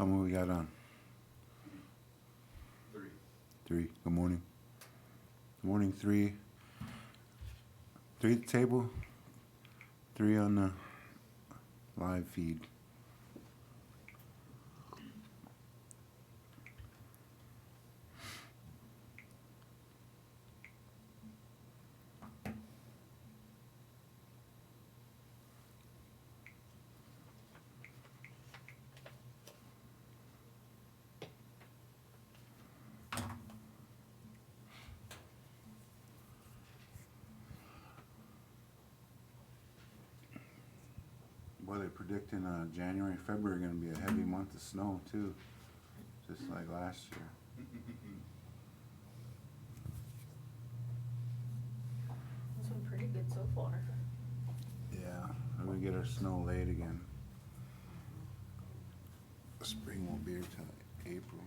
How many we got on? Three. Good morning. Good morning. Three at the table. 3 on the live feed. Well, they're predicting January, February going to be a heavy month of snow too, just like last year. It's been pretty good so far. Yeah, we get our snow late again. Spring won't be here till April.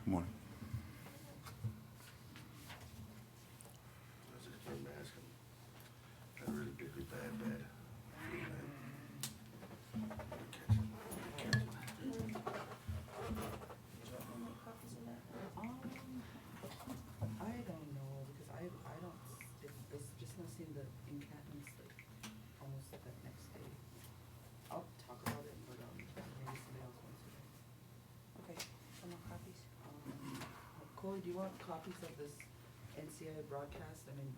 Morning. That's just my mask. Got a really bad flu, man. Catch it. I don't know, because I don't, it's just not seeing the encampments like almost like that next day. I'll talk about it, but maybe somebody else wants to. Okay, some more copies. Corey, do you want copies of this NCI broadcast? I mean,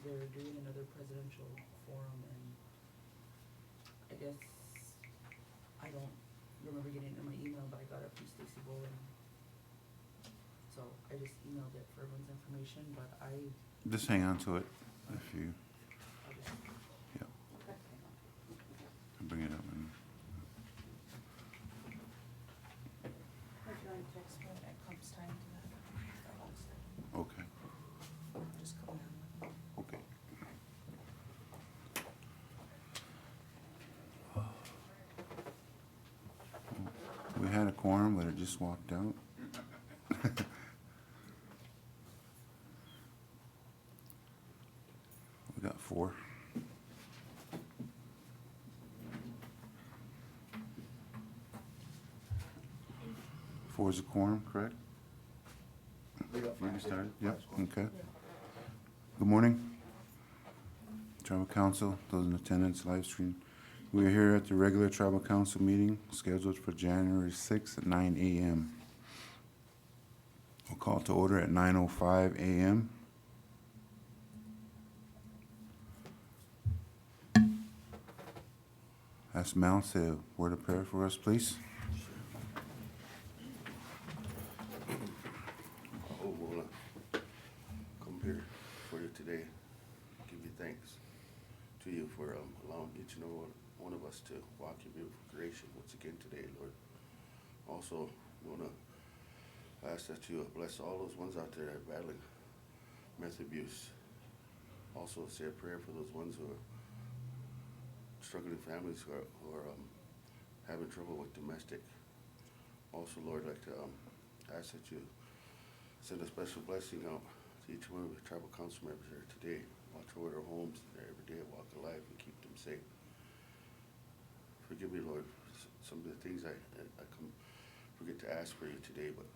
they're doing another presidential forum, and I guess, I don't remember getting it in my email, but I got it from Stacy Bowen. So I just emailed it for everyone's information, but Just hang on to it if you, I'll just, yeah, okay, hang on. bring it up. And If you want to text me when it comes time to that. okay, Just come down. okay. We had a quorum, but it just walked out. We got 4. Four is a quorum, correct? We got You can 5. start, yep, okay. Good morning. Tribal Council, those in attendance, live stream. We are here at the regular Tribal Council meeting scheduled for January 6th at 9 a.m. We'll call to order at 9:05 a.m. Ask Mel to say a word of prayer for us, please. Oh, we'll come here for you today. Give you thanks to you for allowing each and every one of us to walk your beautiful creation once again today, Lord. Also, we want to ask that you bless all those ones out there that are battling meth abuse. Also, say a prayer for those ones who are struggling families who are having trouble with domestic. Also, Lord, I'd like to ask that you send a special blessing out to each one of the tribal council members here today. Watch over their homes, their everyday walk of life, and keep them safe. Forgive me, Lord, for some of the things I forget to ask for you today, but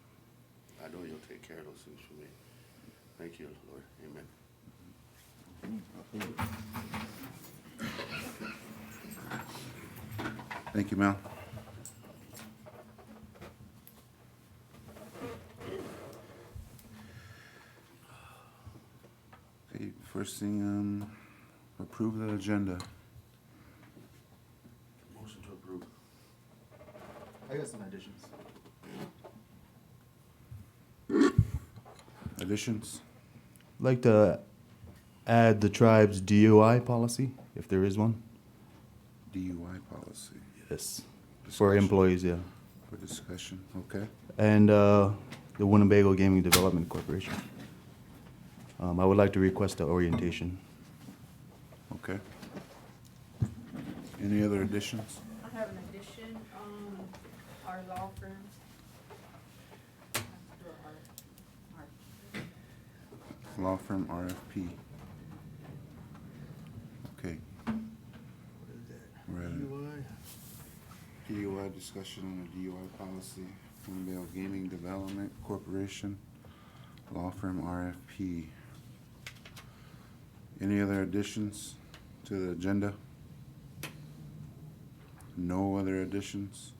I know you'll take care of those things for me. Thank you, Lord. Amen. Thank you, Mel. Okay, first thing, approve the agenda. Motion to approve. I got some additions. Additions? I'd like to add the tribe's DUI policy, if there is one. DUI policy Yes. For Discussion. employees, yeah. for discussion, okay? And the Winnebago Gaming Development Corporation. I would like to request the orientation. Okay. Any other additions? I have an addition, our law firm. Law firm RFP. Okay. We're at a DUI discussion on the DUI policy, Winnebago Gaming Development Corporation, law firm RFP. Any other additions to the agenda? No other additions?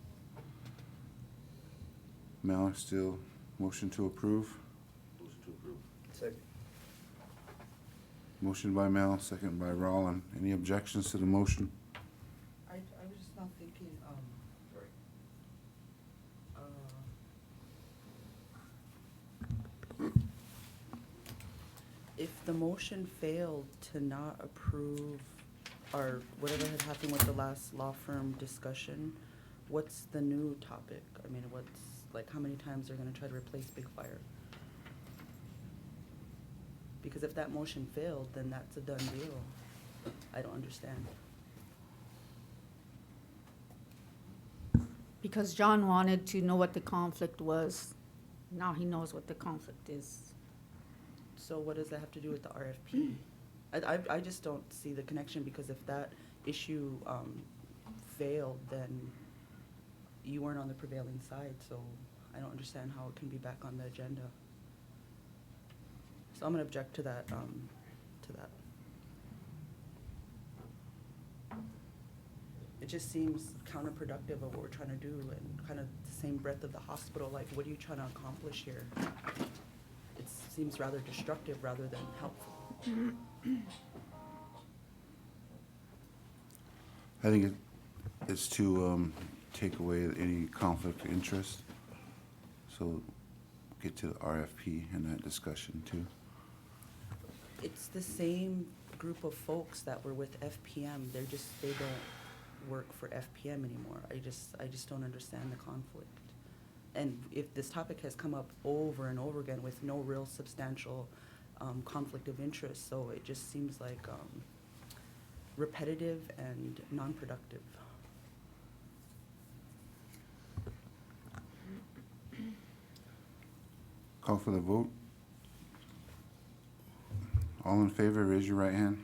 Mel, still motion to approve? Motion to approve. Second. Motion by Mel, second by Roland. Any objections to the motion? I was just not thinking, if the motion failed to not approve or whatever had happened with the last law firm discussion, what's the new topic? I mean, what's, like, how many times they're gonna try to replace Big Fire? Because if that motion failed, then that's a done deal. I don't understand. Because John wanted to know what the conflict was. Now he knows what the conflict is. So what does that have to do with the RFP? I just don't see the connection, because if that issue, failed, then you weren't on the prevailing side, so I don't understand how it can be back on the agenda. So I'm gonna object to that, It just seems counterproductive of what we're trying to do, and kind of the same breadth of the hospital, like, what are you trying to accomplish here? It seems rather destructive rather than helpful. I think it's to take away any conflict of interest. So get to the RFP and that discussion too. It's the same group of folks that were with FPM, they don't work for FPM anymore. I just don't understand the conflict. And if this topic has come up over and over again with no real substantial conflict of interest, so it just seems like repetitive and non-productive. Call for the vote. All in favor, raise your right hand.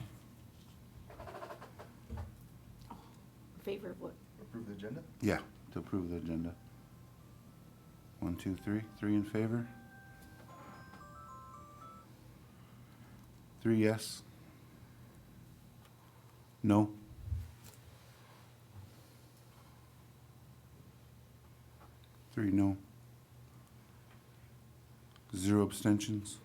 In favor of what? Approve the agenda? Yeah, to approve the agenda. 1, 2, 3. 3 in favor. 3 yes. No. Three no. 0 abstentions.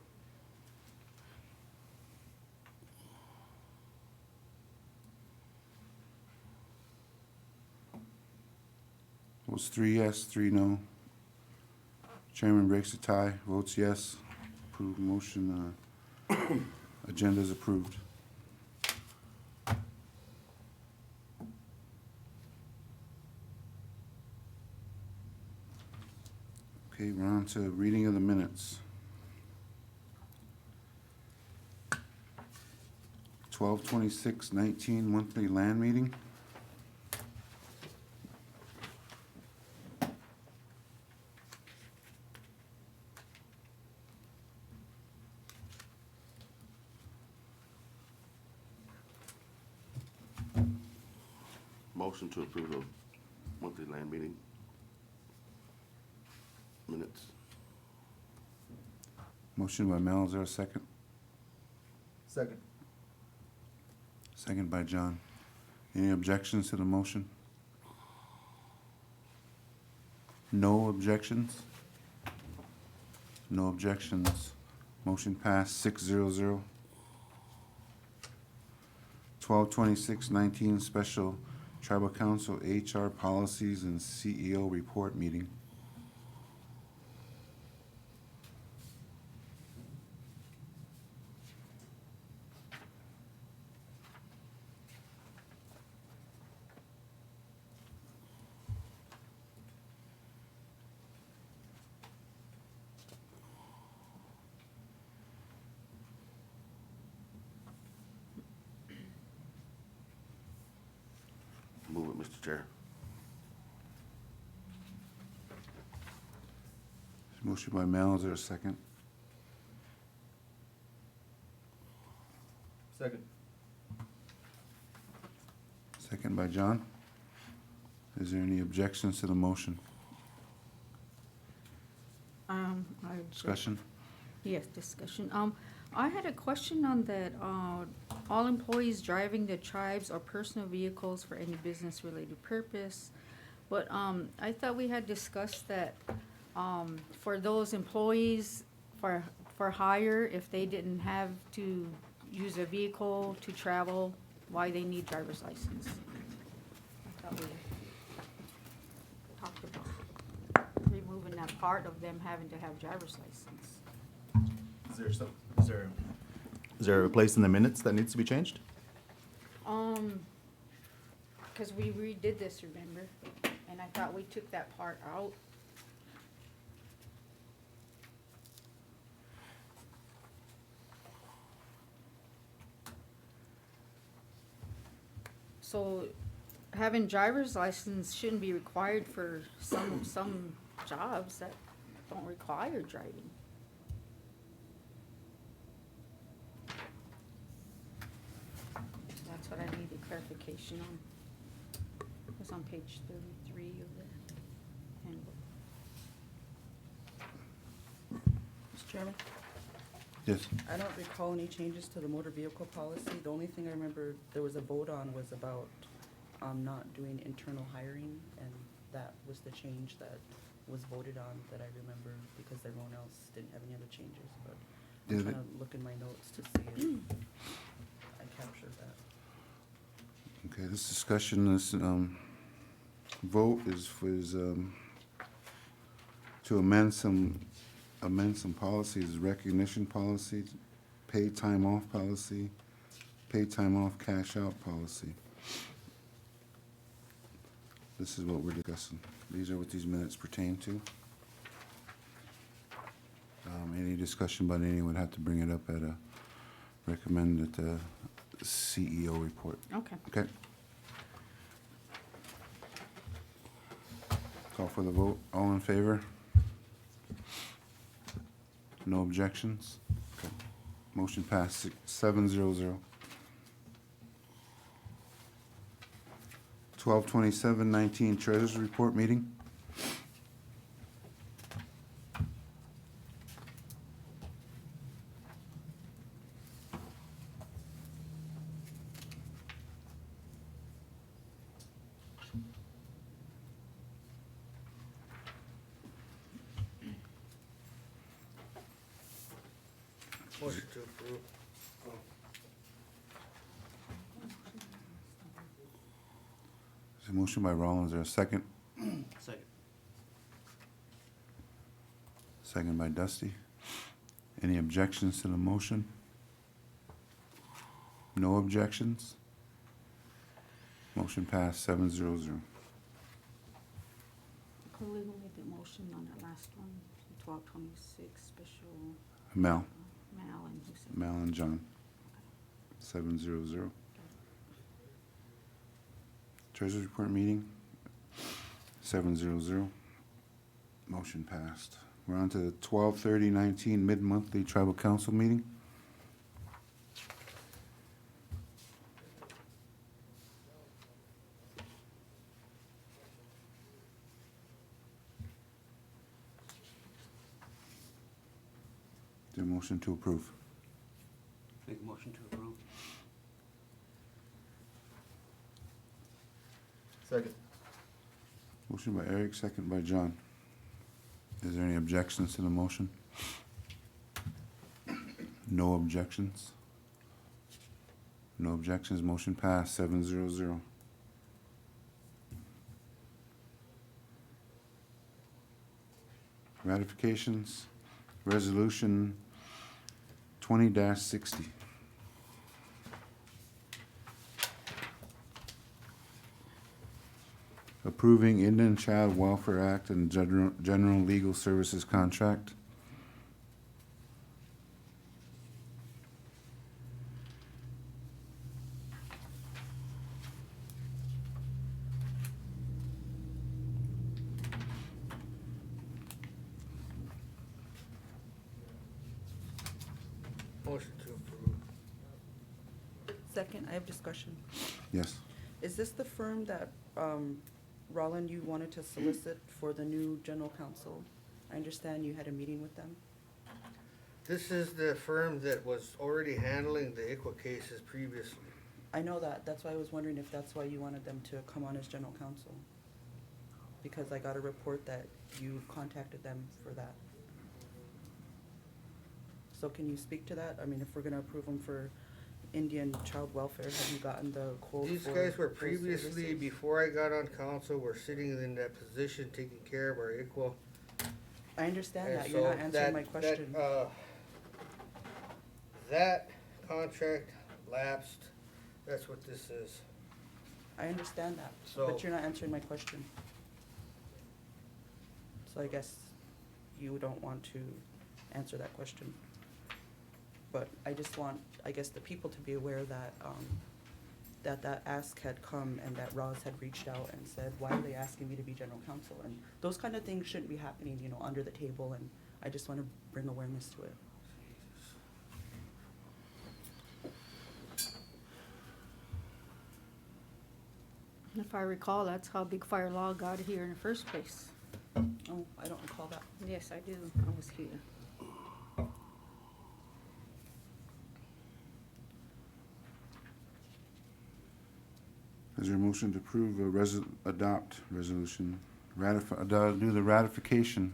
It was 3 yes, 3 no. Chairman breaks a tie, votes yes. Approved motion, agenda is approved. Okay, we're on to reading of the minutes. 12/26/19 monthly land meeting. Motion to approve the monthly land meeting minutes. Motion by Mel, is there a second? Second. Second by John. Any objections to the motion? No objections? No objections. Motion passed 6-0. 12/26/19 Special Tribal Council HR Policies and CEO Report Meeting. Move it, Mr. Chair. Motion by Mel, is there a second? Second. Second by John. Is there any objections to the motion? I Discussion? Yes, discussion. I had a question on that, all employees driving the tribes or personal vehicles for any business-related purpose. But, I thought we had discussed that, for those employees for hire, if they didn't have to use a vehicle to travel, why they need driver's license. I thought we talked about removing that part of them having to have driver's license. Is there a place in the minutes that needs to be changed? Cause we redid this, remember? And I thought we took that part out. So having driver's license shouldn't be required for some jobs that don't require driving. That's what I needed clarification on. It was on page 33 of the handbook. Mr. Chairman, Yes. I don't recall any changes to the motor vehicle policy. The only thing I remember there was a vote on was about, not doing internal hiring, and that was the change that was voted on that I remember, because everyone else didn't have any other changes, but I'm Did trying it- to look in my notes to see if I captured that. Okay, this discussion, this, vote is to amend some policies, recognition policy, paid time off policy, paid time off cash out policy. This is what we're discussing. These are what these minutes pertain to. Any discussion about any would have to bring it up at a, recommend at the CEO report. Okay. Okay. Call for the vote. All in favor? No objections? Okay. Motion passed 7-0. 12/27/19 Treasurers Report Meeting. Motion to approve. There's a motion by Rollins. Is there a second? Second. Second by Dusty. Any objections to the motion? No objections? Motion passed 7-0. Could we made the motion on that last one, 1226 special, Mel, Mal and who said? Mel and John. 7-0. Treasurers Report Meeting, 7-0. Motion passed. We're on to the 12/30/19 Mid-Monthly Tribal Council Meeting. Is there a motion to approve? Make a motion to approve. Second. Motion by Eric, second by John. Is there any objections to the motion? No objections? No objections, motion passed, 7-0. Ratifications, resolution 20-60. Approving Indian Child Welfare Act and General Legal Services Contract. Motion to approve. Second, I have discussion. Yes. Is this the firm that, Roland, you wanted to solicit for the new general counsel? I understand you had a meeting with them. This is the firm that was already handling the ICWA cases previously. I know that, that's why I was wondering if that's why you wanted them to come on as general counsel. Because I got a report that you contacted them for that. So can you speak to that? I mean, if we're gonna approve them for Indian child welfare, have you gotten the quote for These guys were those previously, services? before I got on council, were sitting in that position, taking care of our ICWA. I understand And that, you're so not answering my that- question. That contract lapsed, that's what this is. I understand that, So- but you're not answering my question. So I guess you don't want to answer that question. But I just want, I guess, the people to be aware that, that ask had come and that Roz had reached out and said, why are they asking me to be general counsel? And those kind of things shouldn't be happening, you know, under the table, and I just wanna bring awareness to it. If I recall, that's how Big Fire Law got here in the first place. Oh, I don't recall that. Yes, I do. I was here. Is there a motion to approve adopt resolution, do the ratification?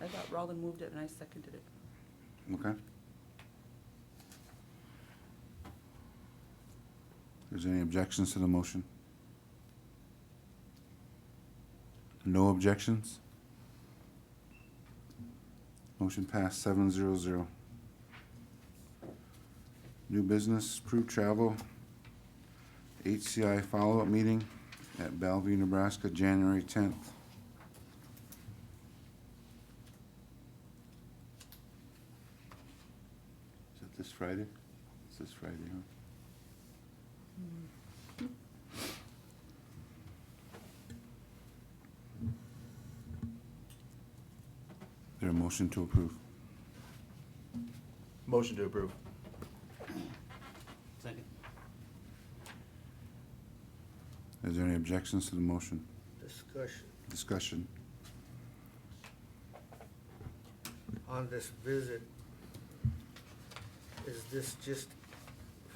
I thought Roland moved it and I seconded it. Okay. Is there any objections to the motion? No objections? Motion passed, 7-0. New business, approved travel, HCI follow-up meeting at Bellevue, Nebraska, January 10th. Is it this Friday? It's this Friday, huh? Is there a motion to approve? Motion to approve. Second. Is there any objections to the motion? Discussion Discussion? on this visit. Is this just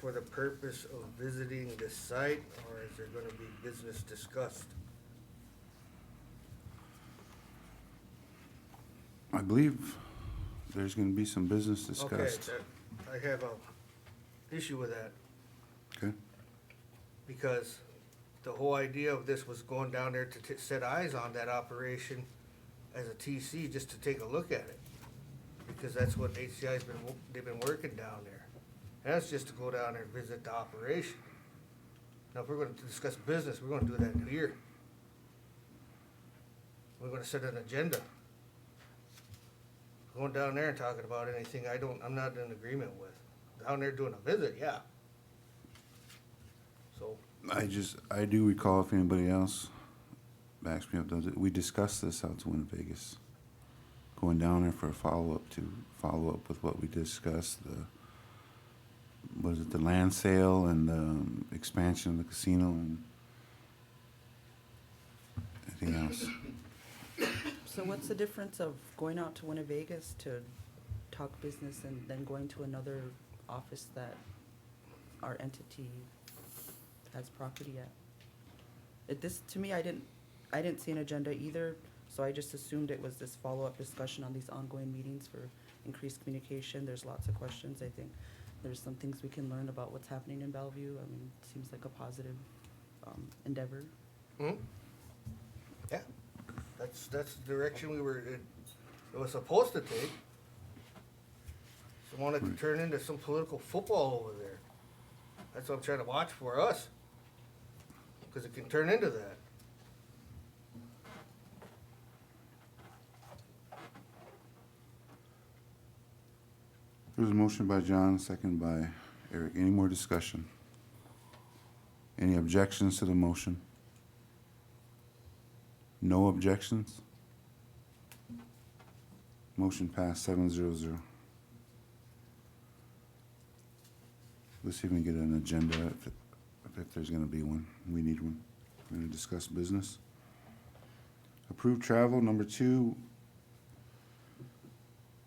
for the purpose of visiting the site, or is there gonna be business discussed? I believe there's gonna be some business Okay, discussed. I have a issue with that, Okay? because the whole idea of this was going down there to set eyes on that operation as a TC, just to take a look at it. Because that's what HCI's they've been working down there. And that's just to go down there and visit the operation. Now, if we're gonna discuss business, we're gonna do that here. We're gonna set an agenda. Going down there and talking about anything I'm not in agreement with. Down there doing a visit, yeah. So, I do recall, if anybody else backs me up, we discussed this out to Winnebago. Going down there for a follow-up with what we discussed, the land sale and the expansion of the casino and anything else. So what's the difference of going out to Winnebago to talk business and then going to another office that our entity has property at? To me, I didn't see an agenda either, So I just assumed it was this follow-up discussion on these ongoing meetings for increased communication. There's lots of questions. I think there's some things we can learn about what's happening in Bellevue. I mean, it seems like a positive endeavor. Hmm? Yeah, that's the direction it was supposed to take. Don't want it to turn into some political football over there. That's what I'm trying to watch for us, because it can turn into that. There's a motion by John, second by Eric. Any more discussion? Any objections to the motion? No objections? Motion passed 7-0. Let's see if we can get an agenda, if there's gonna be one. We need one. We're gonna discuss business. Approved travel, number 2.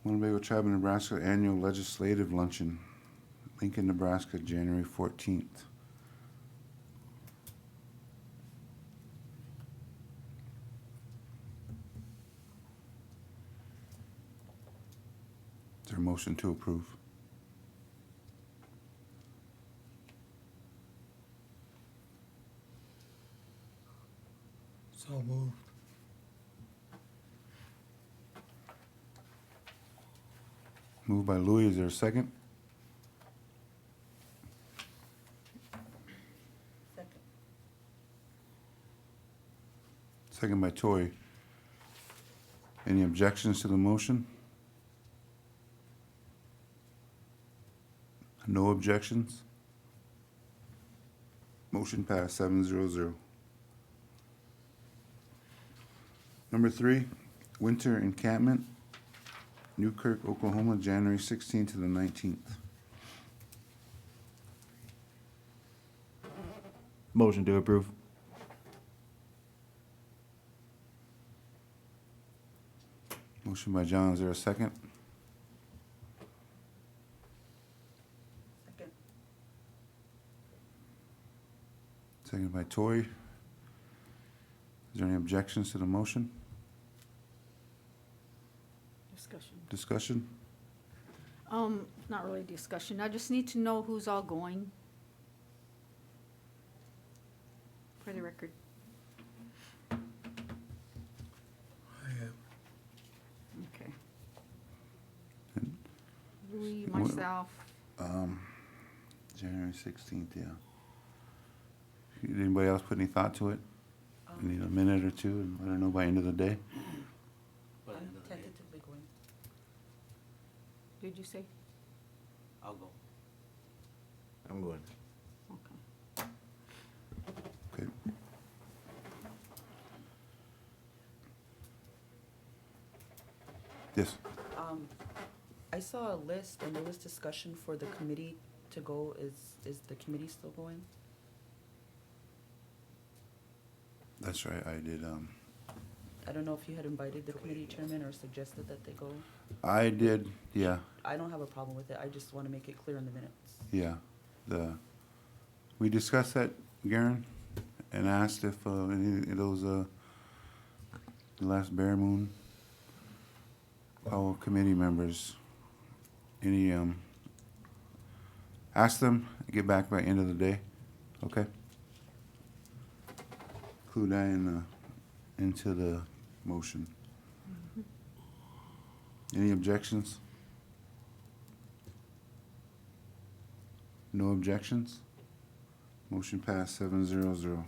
Winnebago Tribe of Nebraska Annual Legislative Luncheon, Lincoln, Nebraska, January 14th. Is there a motion to approve? So moved. Moved by Louis, is there a second? Second. Second by Toy. Any objections to the motion? No objections? Motion passed 7-0. Number 3, winter encampment, Newkirk, Oklahoma, January 16th to the 19th. Motion to approve. Motion by John, is there a second? Second. Second by Toy. Is there any objections to the motion? Discussion. Discussion? Not really discussion. I just need to know who's all going. For the record. I am. Okay. And- Louis, Wha- myself. January 16th, yeah. Did anybody else put any thought to it? We need a minute or two and let her know by end of the day. I'm tentatively going. Did you say? I'll go. I'm going. Okay. Okay. Yes, I saw a list and there was discussion for the committee to go. Is the committee still going? that's right, I did, I don't know if you had invited the committee chairman or suggested that they go. I did, yeah, I don't have a problem with it. I just want to make it clear in the minutes. yeah. We discussed that, Garen, and asked if, any of those, the last Bear Moon, our committee members, any, ask them, get back by end of the day, okay? Include that into the motion. Any objections? No objections? Motion passed 7-0.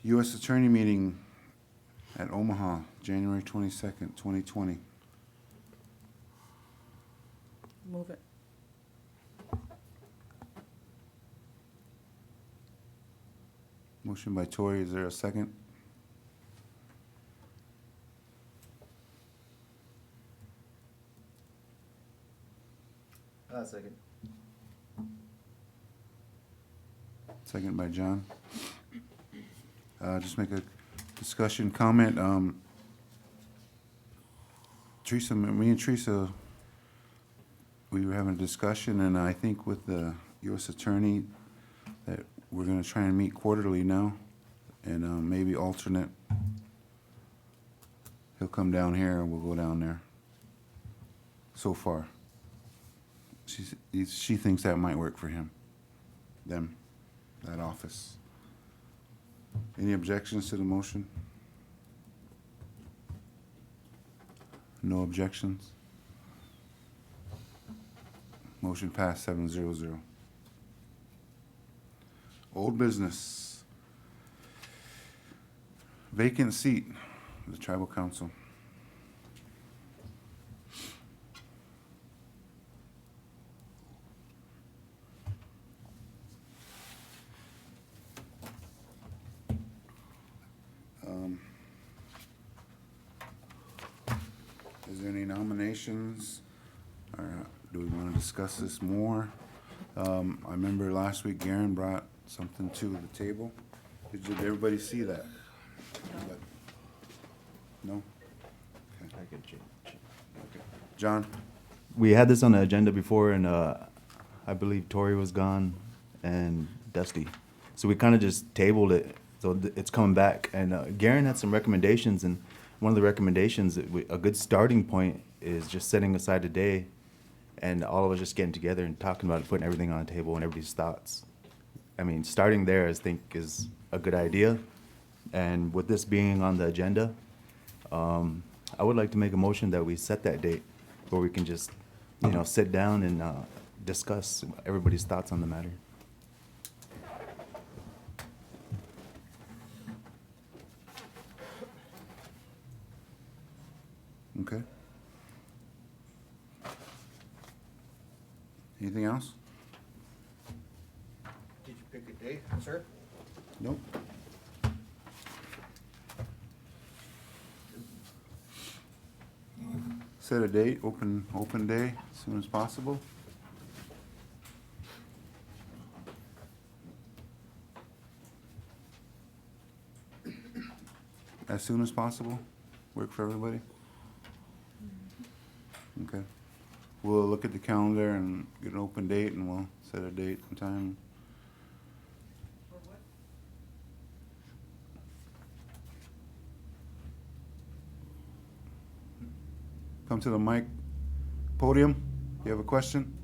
U.S. Attorney meeting at Omaha, January 22nd, 2020. Move it. Motion by Tori, is there a second? Second. Second by John. Just make a discussion comment. Teresa, me and Teresa, we were having a discussion, and I think with the U.S. Attorney that we're gonna try and meet quarterly now and maybe alternate. He'll come down here and we'll go down there. So far. She thinks that might work for him, them, that office. Any objections to the motion? No objections? Motion passed 7-0. Old business. Vacant seat, the tribal council. Is there any nominations, or do we want to discuss this more? I remember last week Garen brought something to the table. Did everybody see that? No? Okay. I could change. Okay. John? We had this on the agenda before, and I believe Tori was gone and Dusty. So we kind of just tabled it. So it's coming back. And Garen had some recommendations, and one of the recommendations, a good starting point is just setting aside a day and all of us just getting together and talking about it, putting everything on the table and everybody's thoughts. I mean, starting there, I think, is a good idea. And with this being on the agenda, I would like to make a motion that we set that date where we can just, sit down and discuss everybody's thoughts on the matter. Okay. Anything else? Did you pick a date, sir? Nope. Set a date, open day, as soon as possible. As soon as possible, work for everybody? Okay. We'll look at the calendar and get an open date, and we'll set a date and time. Come to the mic podium. You have a question?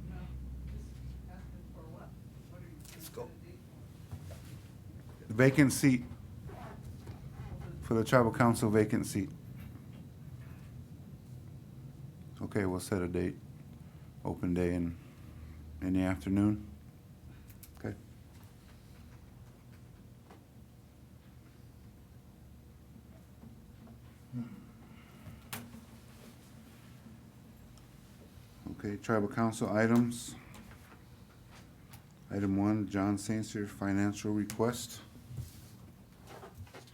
Let's go. Vacant seat. For the tribal council vacant seat. Okay, we'll set a date, open day in the afternoon. Okay. Okay, tribal council items. Item 1, John St. Cyr financial request.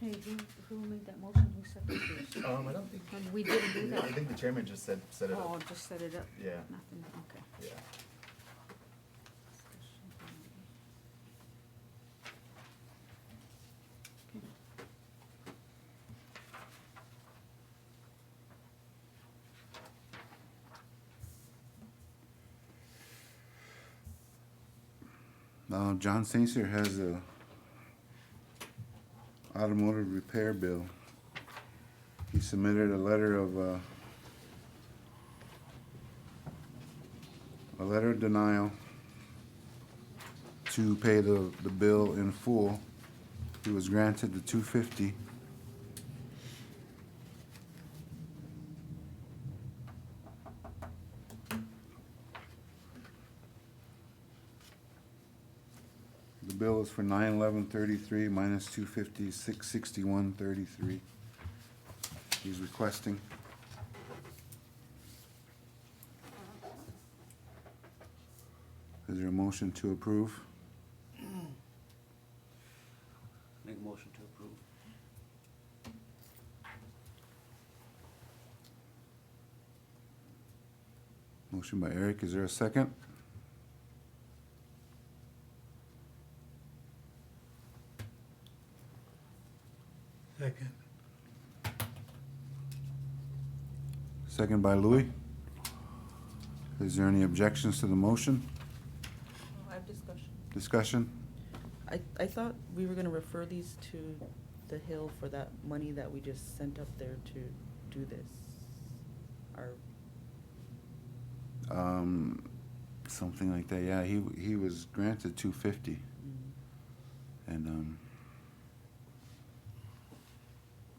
Hey, who made that motion? Who seconded it? I don't think. And we didn't do that? I think the chairman just said set it Oh, up. just set it up? Yeah. Nothing, okay. Yeah. John St. Cyr has a automotive repair bill. He submitted a letter of denial to pay the bill in full. He was granted the $250. The bill is for $911.33 minus $250, $661.33. He's requesting. Is there a motion to approve? Make a motion to approve. Motion by Eric, is there a second? Second. Second by Louis. Is there any objections to the motion? I have discussion. Discussion? I thought we were gonna refer these to the hill for that money that we just sent up there to do this? Or, Something like that, yeah, he was granted 250, mm, and,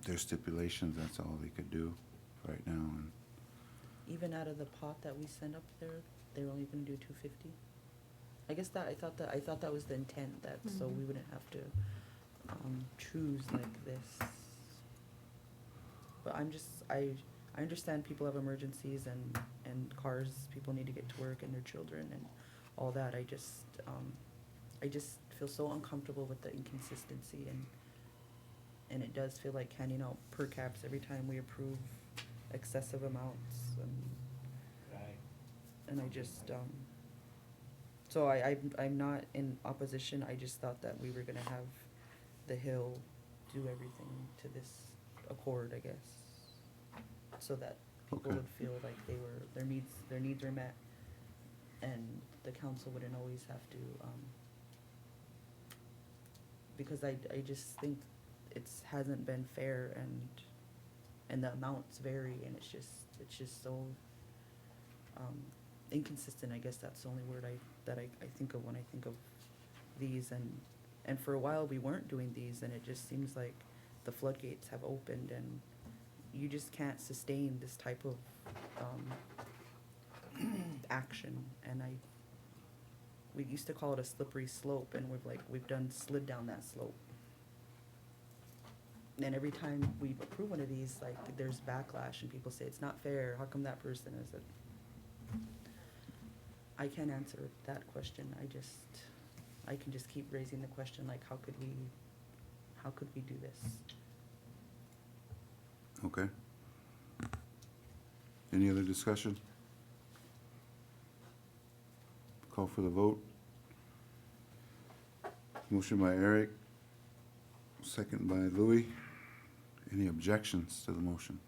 there's stipulations, that's all they could do right now, and even out of the pot that we sent up there, they're only gonna do 250? I guess I thought that was the intent, that, so we Mhm. wouldn't have to, choose like this. But I understand people have emergencies and cars, people need to get to work and their children and all that. I just feel so uncomfortable with the inconsistency, and it does feel like handing out per caps every time we approve excessive amounts, and I just, so I'm not in opposition, I just thought that we were gonna have the Hill do everything to this accord, I guess, so that people Okay. would feel like their needs were met, and the council wouldn't always have to, because I just think hasn't been fair, and the amounts vary, and it's just so, inconsistent, I guess that's the only word I think of when I think of these, and for a while we weren't doing these, and it just seems like the floodgates have opened, and you just can't sustain this type of, action, and we used to call it a slippery slope, and we've slid down that slope. And every time we approve one of these, like, there's backlash, and people say, it's not fair, how come that person is it? I can't answer that question, I can just keep raising the question, like, how could we do this? okay. Any other discussion? Call for the vote. Motion by Eric, second by Louis. Any objections to the motion?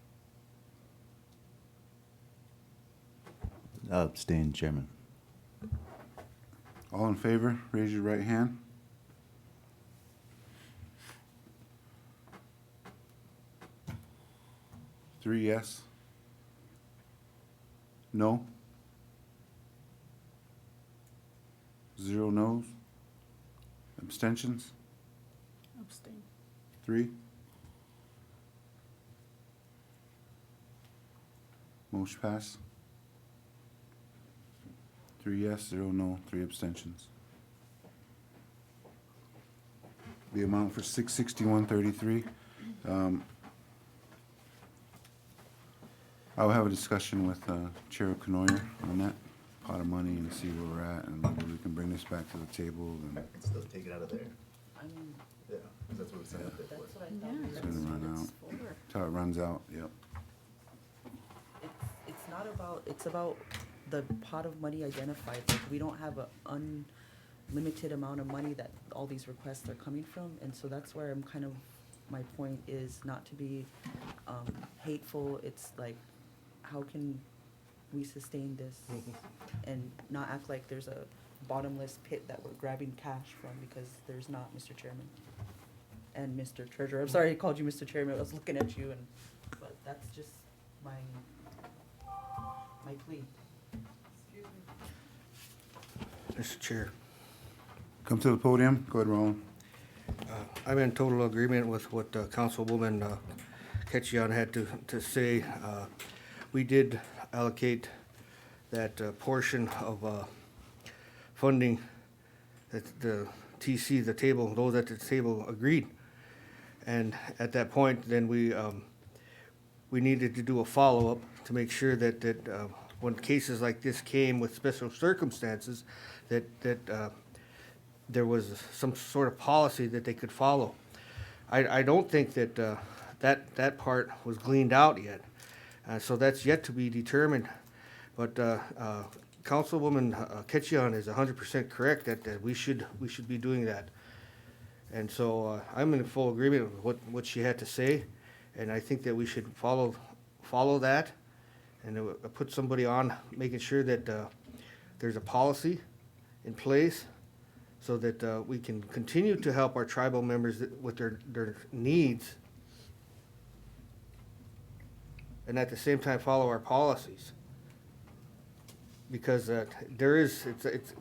Abstain, Chairman. All in favor, raise your right hand. Three yes. No. Zero no's. Abstentions? Abstain. Three. Motion pass. Three yes, zero no, three abstentions. The amount for 661.33. I'll have a discussion with Chair Canoyer on that pot of money and see where we're at, and maybe we can bring this back to the table, and Still take it out of there. I mean, Yeah, that's what it's that's what I Yeah, thought. It's that's gonna what run it's out. for. till it runs out, yep. It's not about, it's about the pot of money identified, like, we don't have a unlimited amount of money that all these requests are coming from, and so that's where I'm kind of, my point is not to be, hateful, it's like, how can we sustain this? And not act like there's a bottomless pit that we're grabbing cash from, because there's not, Mr. Chairman. And Mr. Treasurer, I'm sorry I called you Mr. Chairman, I was looking at you, but that's just my plea. Mr. Chair, Come to the podium, go ahead, Roland. I'm in total agreement with what Councilwoman Ketchian had to say. We did allocate that portion of funding that the TC, the table, those at the table agreed. And at that point, then we needed to do a follow-up to make sure that when cases like this came with special circumstances, that there was some sort of policy that they could follow. I don't think that that part was gleaned out yet, so that's yet to be determined. But Councilwoman Ketchian is 100% correct that we should be doing that. And so I'm in full agreement with what she had to say, and I think that we should follow that, and put somebody on making sure that there's a policy in place so that we can continue to help our tribal members with their needs, and at the same time follow our policies. Because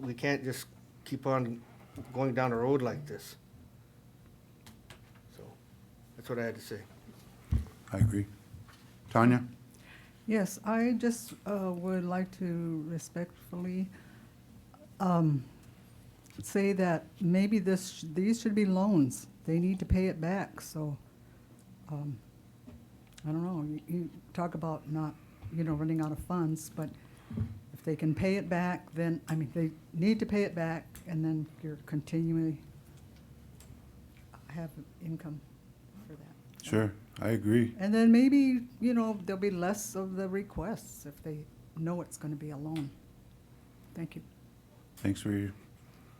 we can't just keep on going down a road like this. So, that's what I had to say. I agree. Tanya? Yes, I just would like to respectfully say that maybe these should be loans. They need to pay it back, so, I don't know, you talk about not, running out of funds, but if they can pay it back, then, they need to pay it back, and then you're continually have income for that. Sure, I agree. And then maybe, there'll be less of the requests if they know it's gonna be a loan. Thank you. Thanks for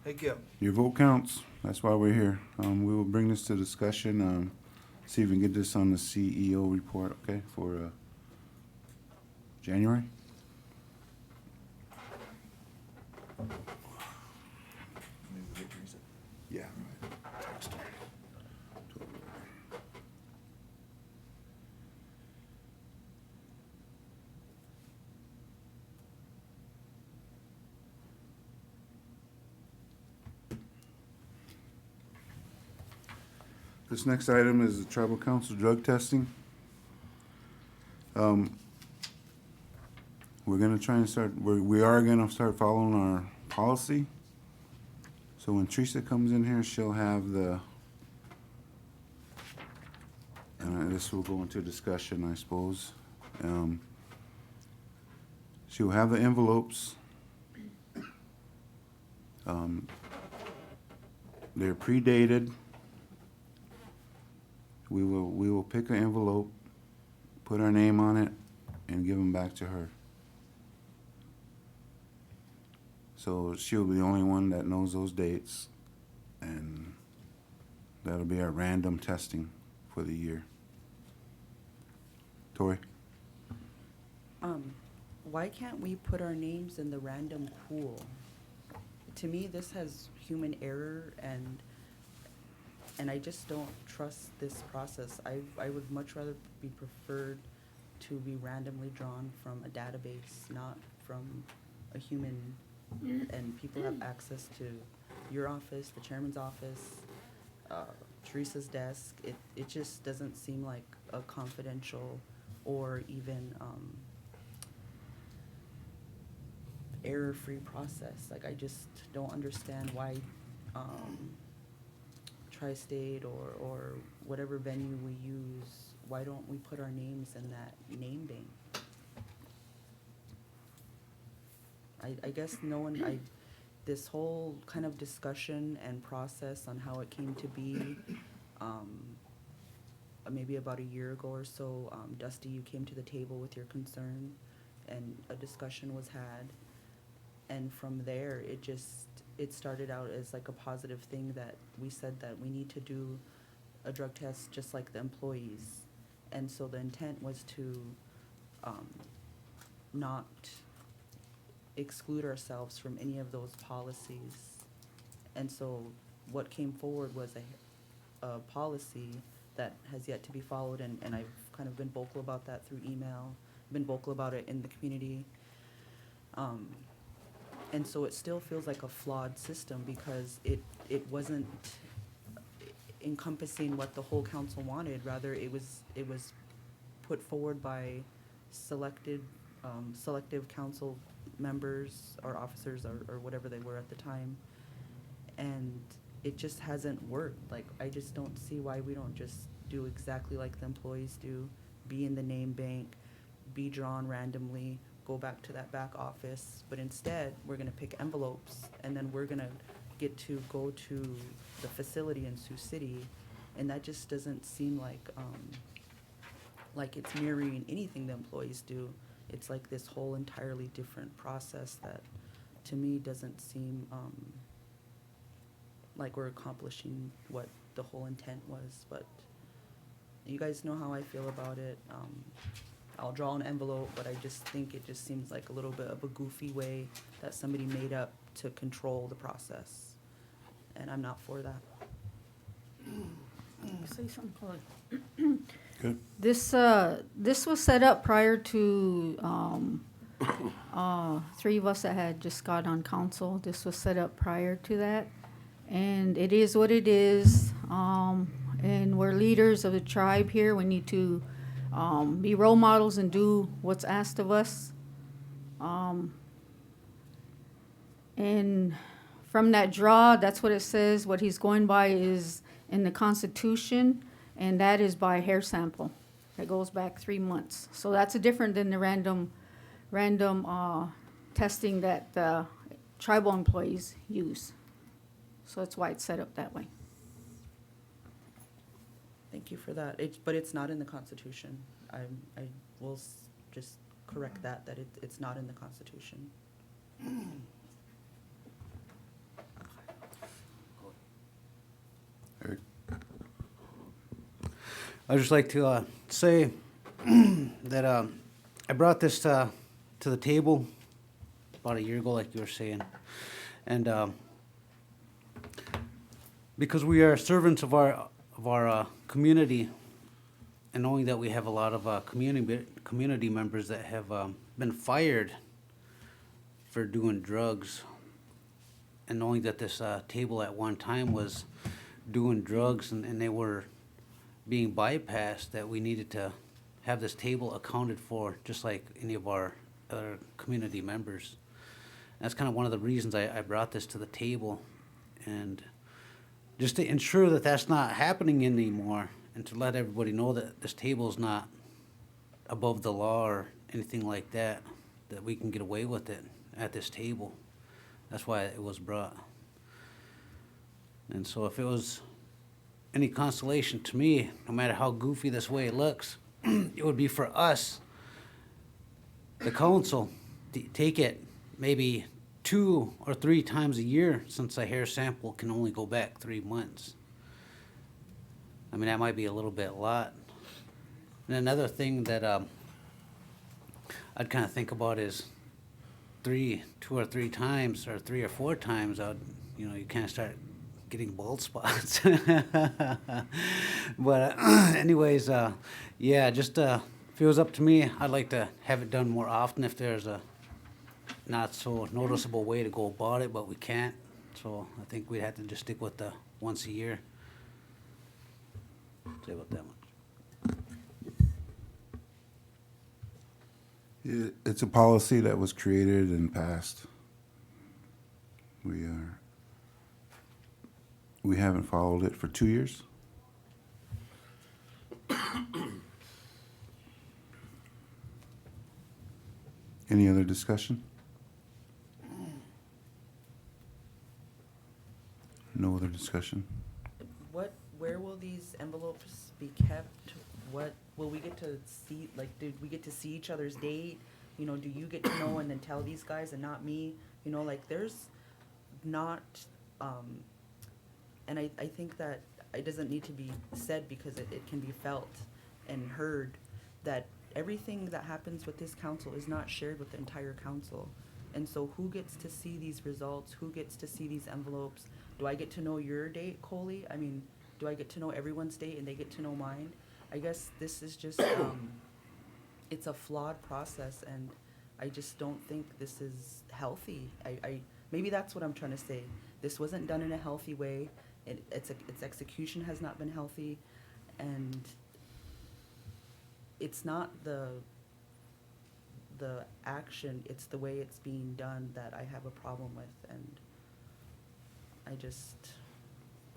Thank you. your vote counts. That's why we're here. We will bring this to discussion, see if we can get this on the CEO report, okay, for January? Yeah. Text her. This next item is the tribal council drug testing. We're gonna try and we are gonna start following our policy. So when Teresa comes in here, she'll have and this will go into discussion, I suppose. She'll have the envelopes. They're predated. We will pick an envelope, put our name on it, and give them back to her. So she'll be the only one that knows those dates, and that'll be our random testing for the year. Tori? Why can't we put our names in the random pool? To me, this has human error, and I just don't trust this process. I would much rather be preferred to be randomly drawn from a database, not from a human. And people have access to your office, the chairman's office, Teresa's desk. It just doesn't seem like a confidential or even error-free process. Like, I just don't understand why Tri-State or whatever venue we use, why don't we put our names in that name bank? I guess this whole kind of discussion and process on how it came to be, maybe about a year ago or so, Dusty, you came to the table with your concern, and a discussion was had. And from there, it started out as like a positive thing that we said that we need to do a drug test just like the employees. And so the intent was to not exclude ourselves from any of those policies. And so what came forward was a policy that has yet to be followed, and I've kind of been vocal about that through email, been vocal about it in the community. And so it still feels like a flawed system because it wasn't encompassing what the whole council wanted. Rather, it was put forward by selective council members or officers or whatever they were at the time. And it just hasn't worked. Like, I just don't see why we don't just do exactly like the employees do, be in the name bank, be drawn randomly, go back to that back office. But instead, we're gonna pick envelopes, and then we're gonna get to go to the facility in Sioux City, and that just doesn't seem like it's mirroring anything the employees do. It's like this whole entirely different process that, to me, doesn't seem like we're accomplishing what the whole intent was. But you guys know how I feel about it. I'll draw an envelope, but I just think it just seems like a little bit of a goofy way that somebody made up to control the process. and I'm not for that. Say something, Chloe. Good. This was set up prior to, three of us that had just got on council. This was set up prior to that. And it is what it is. And we're leaders of the tribe here. We need to, be role models and do what's asked of us. And from that draw, that's what it says. What he's going by is in the Constitution, and that is by hair sample. That goes back 3 months. So that's different than the random testing that the tribal employees use. So that's why it's set up that way. Thank you for that. But it's not in the Constitution. I will just correct that it's not in the Constitution. Eric? I'd just like to say that I brought this to the table about a year ago, like you were saying. And because we are servants of our community, and knowing that we have a lot of community members that have been fired for doing drugs, and knowing that this table at one time was doing drugs and they were being bypassed, that we needed to have this table accounted for just like any of our other community members. That's kind of one of the reasons I brought this to the table, and just to ensure that that's not happening anymore, and to let everybody know that this table is not above the law or anything like that, that we can get away with it at this table. That's why it was brought. And so if it was any consolation to me, no matter how goofy this way it looks, it would be for us, the council, to take it maybe 2 or 3 times a year, since a hair sample can only go back 3 months. I mean, that might be a little bit a lot. And another thing that I'd kind of think about is 2 or 3 times, or 3 or 4 times, you kind of start getting bald spots. But anyways, yeah, just if it was up to me, I'd like to have it done more often if there's a not so noticeable way to go about it, but we can't. So I think we'd have to just stick with the once a year. Say about that much. It's a policy that was created and passed. We haven't followed it for 2 years. Any other discussion? No other discussion? Where will these envelopes be kept? What, will we get to see, like, did we get to see each other's date? You know, do you get to know and then tell these guys and not me? You know, like, there's not, and I think that it doesn't need to be said because it can be felt and heard that everything that happens with this council is not shared with the entire council. And so who gets to see these results? Who gets to see these envelopes? Do I get to know your date, Coley? I mean, do I get to know everyone's date and they get to know mine? I guess this is just, it's a flawed process, and I just don't think this is healthy. Maybe that's what I'm trying to say. This wasn't done in a healthy way. Its execution has not been healthy, and it's not the action, it's the way it's being done that I have a problem with, and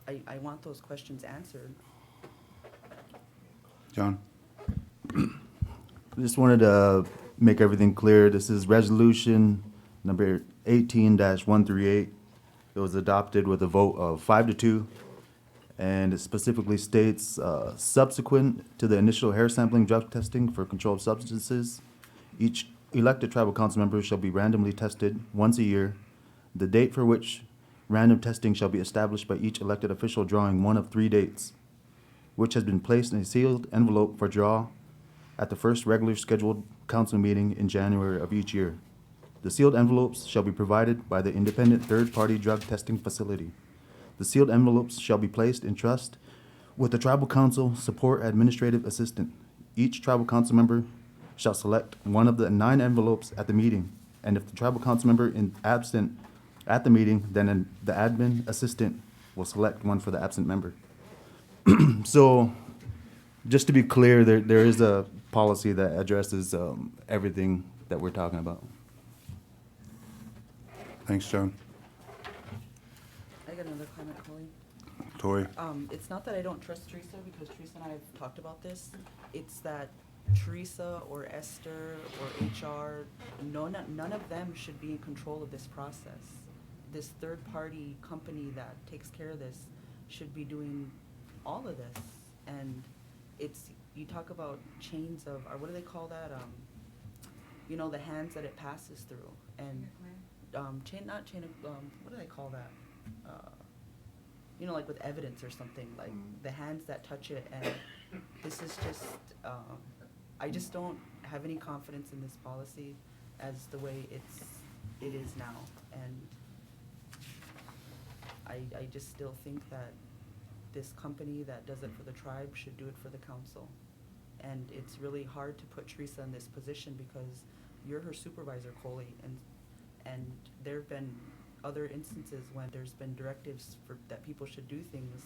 I want those questions answered. John? Just wanted to make everything clear. This is resolution number 18-138. It was adopted with a vote of 5-2, and it specifically states, subsequent to the initial hair sampling drug testing for controlled substances, each elected tribal council member shall be randomly tested once a year. The date for which random testing shall be established by each elected official drawing one of 3 dates, which has been placed in a sealed envelope for draw at the first regular scheduled council meeting in January of each year. The sealed envelopes shall be provided by the independent third-party drug testing facility. The sealed envelopes shall be placed in trust with the tribal council support administrative assistant. Each tribal council member shall select one of the 9 envelopes at the meeting, and if the tribal council member is absent at the meeting, then the admin assistant will select one for the absent member. So, just to be clear, there is a policy that addresses everything that we're talking about. Thanks, John. I got another comment, Colleen. Tori? It's not that I don't trust Teresa, because Teresa and I have talked about this. It's that Teresa or Esther or HR, none of them should be in control of this process. This third-party company that takes care of this should be doing all of this. And it's, you talk about chains of, or what do they call that? You know, the hands that it passes through. And not chain of, what do they call that? You know, like with evidence or something, like the hands that touch it. And this is just, I just don't have any confidence in this policy as the way it is now. And I just still think that this company that does it for the tribe should do it for the council. And it's really hard to put Teresa in this position because you're her supervisor, Coley, and there've been other instances when there's been directives for, that people should do things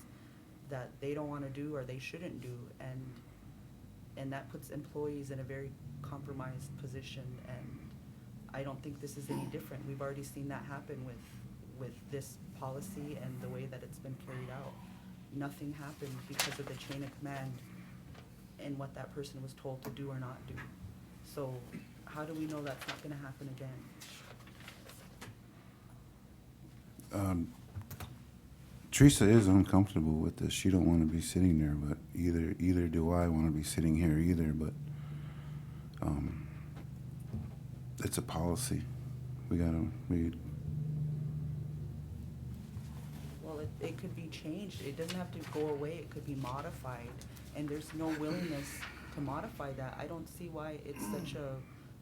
that they don't wanna do or they shouldn't do, and that puts employees in a very compromised position, and I don't think this is any different. We've already seen that happen with this policy and the way that it's been carried out. Nothing happened because of the chain of command and what that person was told to do or not do. So how do we know that's not gonna happen again? Teresa is uncomfortable with this. She don't want to be sitting there, but either do I want to be sitting here either, but it's a policy. Well, it could be changed. It doesn't have to go away. It could be modified. And there's no willingness to modify that. I don't see why it's such a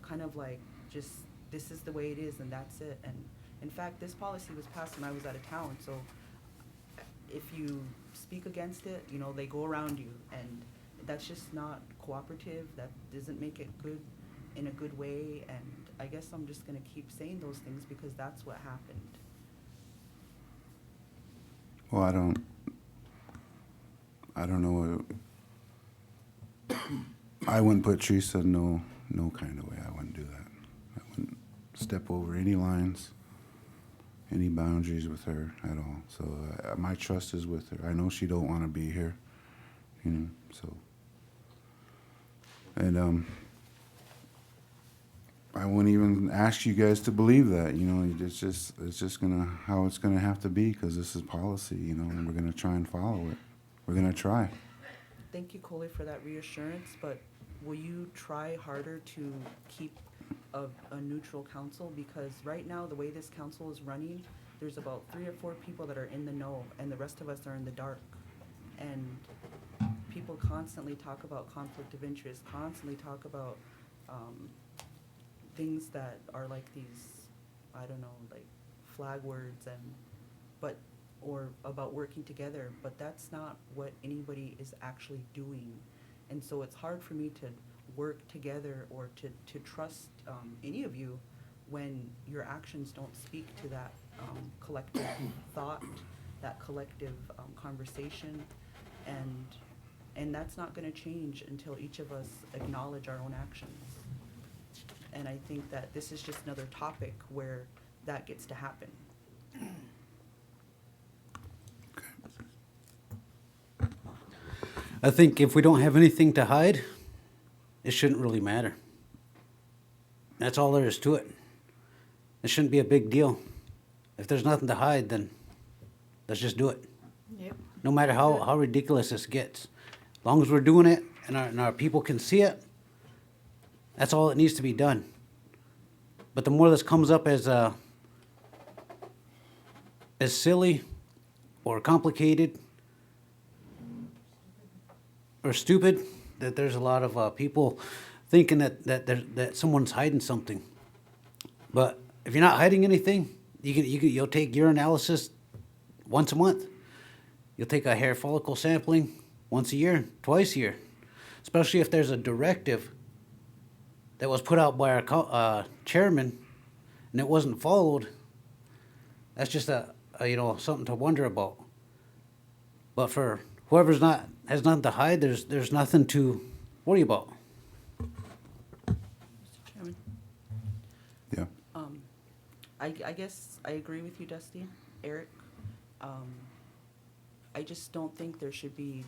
kind of like just, this is the way it is and that's it. And in fact, this policy was passed when I was out of town. So if you speak against it, you know, they go around you. And that's just not cooperative. That doesn't make it good in a good way. And I guess I'm just going to keep saying those things because that's what happened. Well, I don't know. I wouldn't put Teresa no kind of way. I wouldn't do that. I wouldn't step over any lines, any boundaries with her at all. So my trust is with her. I know she don't want to be here, you know. So, and I wouldn't even ask you guys to believe that. You know, it's just how it's gonna have to be because this is policy, you know, and we're gonna try and follow it. We're gonna try. Thank you, Coley, for that reassurance, but will you try harder to keep a neutral council? Because right now, the way this council is running, there's about 3 or 4 people that are in the know, and the rest of us are in the dark. And people constantly talk about conflict of interest, constantly talk about things that are like these, I don't know, like flag words or about working together, but that's not what anybody is actually doing. And so it's hard for me to work together or to trust any of you when your actions don't speak to that collective thought, that collective conversation, and that's not gonna change until each of us acknowledge our own actions. And I think that this is just another topic where that gets to happen. I think if we don't have anything to hide, it shouldn't really matter. That's all there is to it. It shouldn't be a big deal. If there's nothing to hide, then let's just do it. Yep. No matter how ridiculous this gets. As long as we're doing it and our people can see it, that's all that needs to be done. But the more this comes up as silly or complicated or stupid, that there's a lot of people thinking that someone's hiding something. But if you're not hiding anything, you'll take your analysis once a month, You'll take a hair follicle sampling once a year, twice a year, especially if there's a directive that was put out by our chairman and it wasn't followed. That's just a something to wonder about. But for whoever's has nothing to hide, there's nothing to worry about. Mr. Chairman, Yeah. I guess I agree with you, Dusty, Eric. I just don't think there should be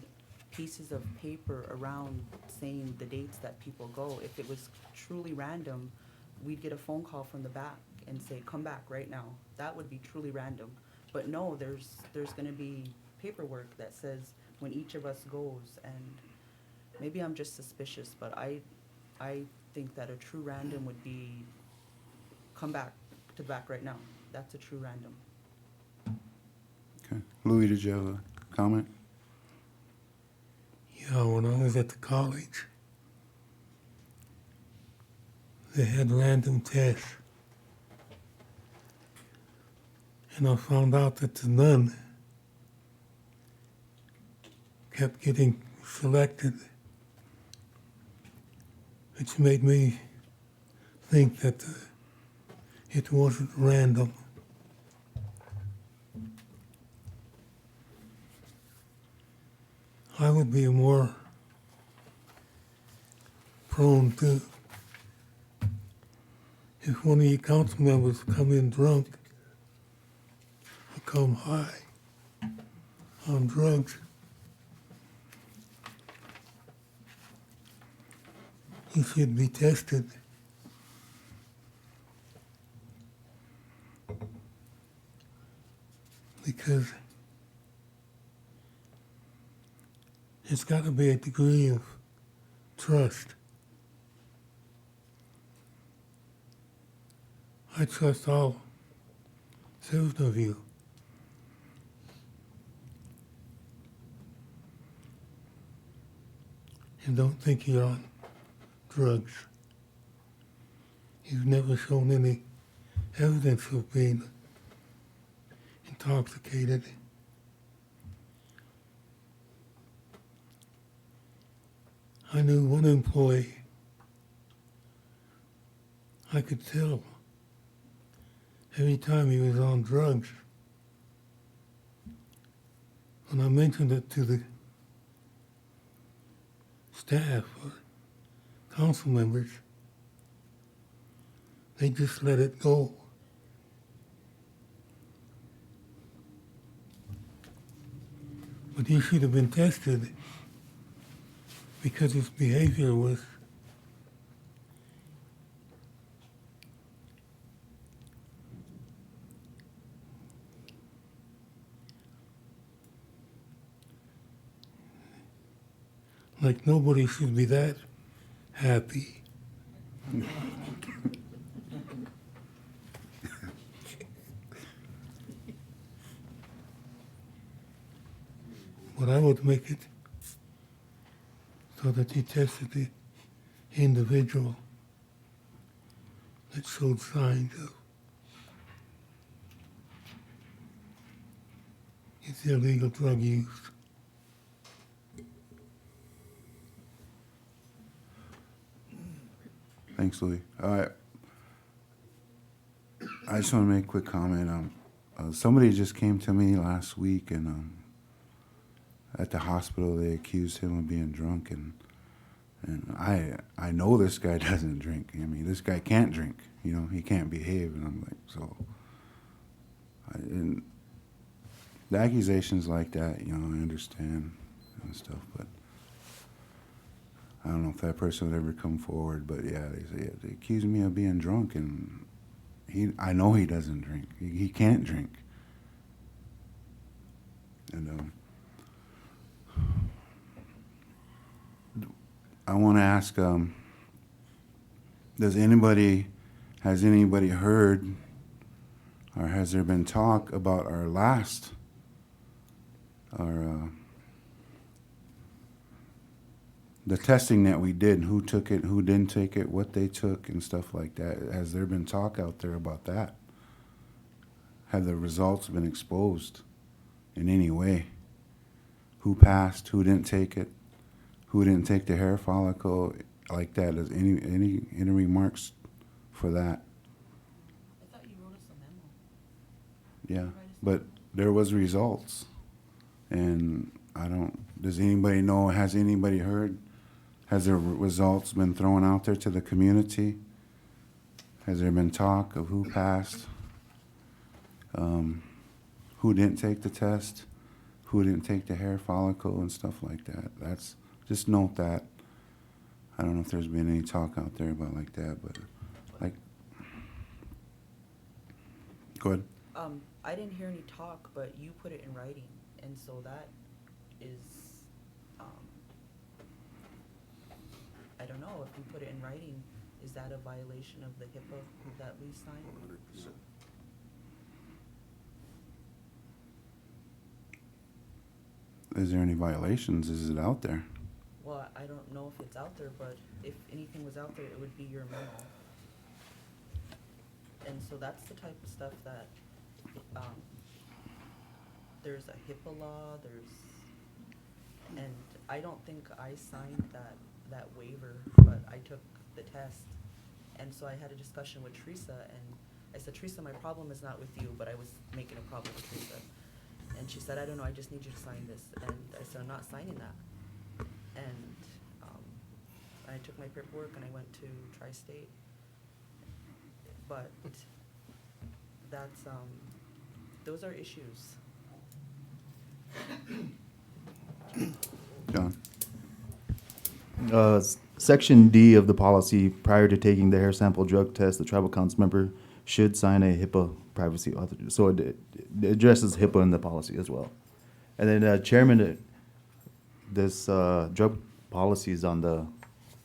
pieces of paper around saying the dates that people go. If it was truly random, we'd get a phone call from the back and say, come back right now. That would be truly random. But no, there's gonna be paperwork that says when each of us goes, and maybe I'm just suspicious, but I think that a true random would be, come back to back right now. That's a true random. Okay. Louis, did you have a comment? Yeah, when I was at the college, they had random tests. And I found out that the nun kept getting selected, which made me think that it wasn't random. I would be more prone to, if one of you council members come in drunk or come high on drugs, you should be tested. Because there's got to be a degree of trust. I trust all 7 of you. And don't think you're on drugs. You've never shown any evidence of being intoxicated. I knew one employee, I could tell every time he was on drugs. When I mentioned it to the staff or council members, they just let it go. But he should have been tested because his behavior was like nobody should be that happy. But I would make it so that he tested the individual that showed signs of his illegal drug use. Thanks, Louis. I just want to make a quick comment. Somebody just came to me last week, and at the hospital they accused him of being drunk, and I know this guy doesn't drink. I mean, this guy can't drink. You know, he can't behave, and I'm like, so. And the accusations like that, you know, I understand and stuff, but I don't know if that person would ever come forward. But yeah, they accuse me of being drunk, and I know he doesn't drink. He can't drink. And I want to ask, has anybody heard, or has there been talk about the testing that we did, who took it, who didn't take it, what they took, and stuff like that? Has there been talk out there about that? Have the results been exposed in any way? who passed, who didn't take it, who didn't take the hair follicle, like that. Is any remarks for that? I thought you wrote us a memo. Yeah, but there was results, and I don't, does anybody know, has anybody heard? Has the results been thrown out there to the community? Has there been talk of who passed? Who didn't take the test? Who didn't take the hair follicle and stuff like that? That's, just note that. I don't know if there's been any talk out there about like that, but like, go ahead. I didn't hear any talk, but you put it in writing, and so that is, I don't know, if you put it in writing, is that a violation of the HIPAA that we signed? 100%. Is there any violations? Is it out there? Well, I don't know if it's out there, but if anything was out there, it would be your memo. And so that's the type of stuff that, there's a HIPAA law, and I don't think I signed that waiver, but I took the test. And so I had a discussion with Teresa, and I said, Teresa, my problem is not with you, but I was making a problem with Teresa. And she said, I don't know, I just need you to sign this. And I said, I'm not signing that. And I took my paperwork and I went to Tri-State. But that's, those are issues. John? Section D of the policy, prior to taking the hair sample drug test, the tribal council member should sign a HIPAA privacy author. So it addresses HIPAA in the policy as well. And then Chairman, this drug policy is on the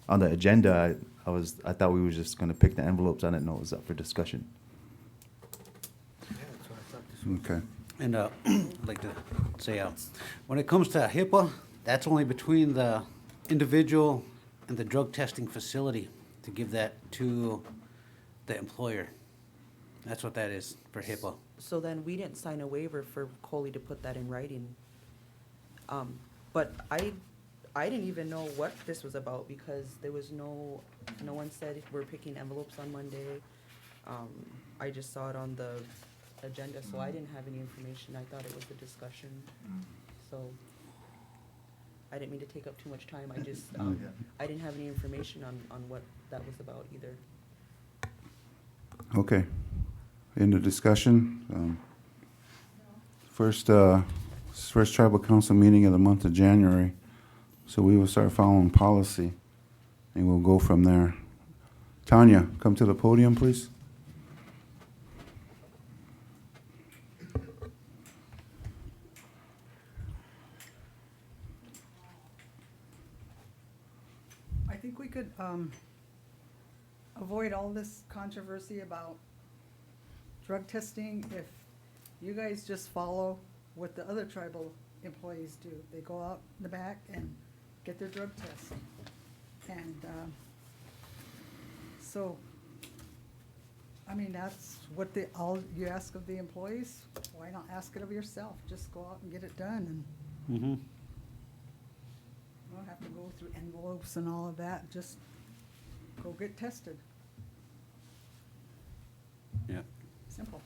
agenda. I thought we were just going to pick the envelopes. I didn't know it was up for discussion. Yeah, that's what I thought this was. Okay. And I'd like to say, when it comes to HIPAA, that's only between the individual and the drug testing facility to give that to the employer. That's what that is for HIPAA. So then we didn't sign a waiver for Coley to put that in writing. But I didn't even know what this was about because there was no one said we're picking envelopes on Monday. I just saw it on the agenda, so I didn't have any information. I thought it was a discussion. So I didn't mean to take up too much time. I just, I didn't have any information on what that was about either. Okay. In the discussion, first tribal council meeting of the month of January. So we will start following policy and we'll go from there. Tanya, come to the podium, please. I think we could avoid all this controversy about drug testing if you guys just follow what the other tribal employees do. They go out in the back and get their drug tests. And so, I mean, that's what all you ask of the employees. Why not ask it of yourself? Just go out and get it done, and Mm-hmm. you don't have to go through envelopes and all of that. Just go get tested. Yeah. Simple.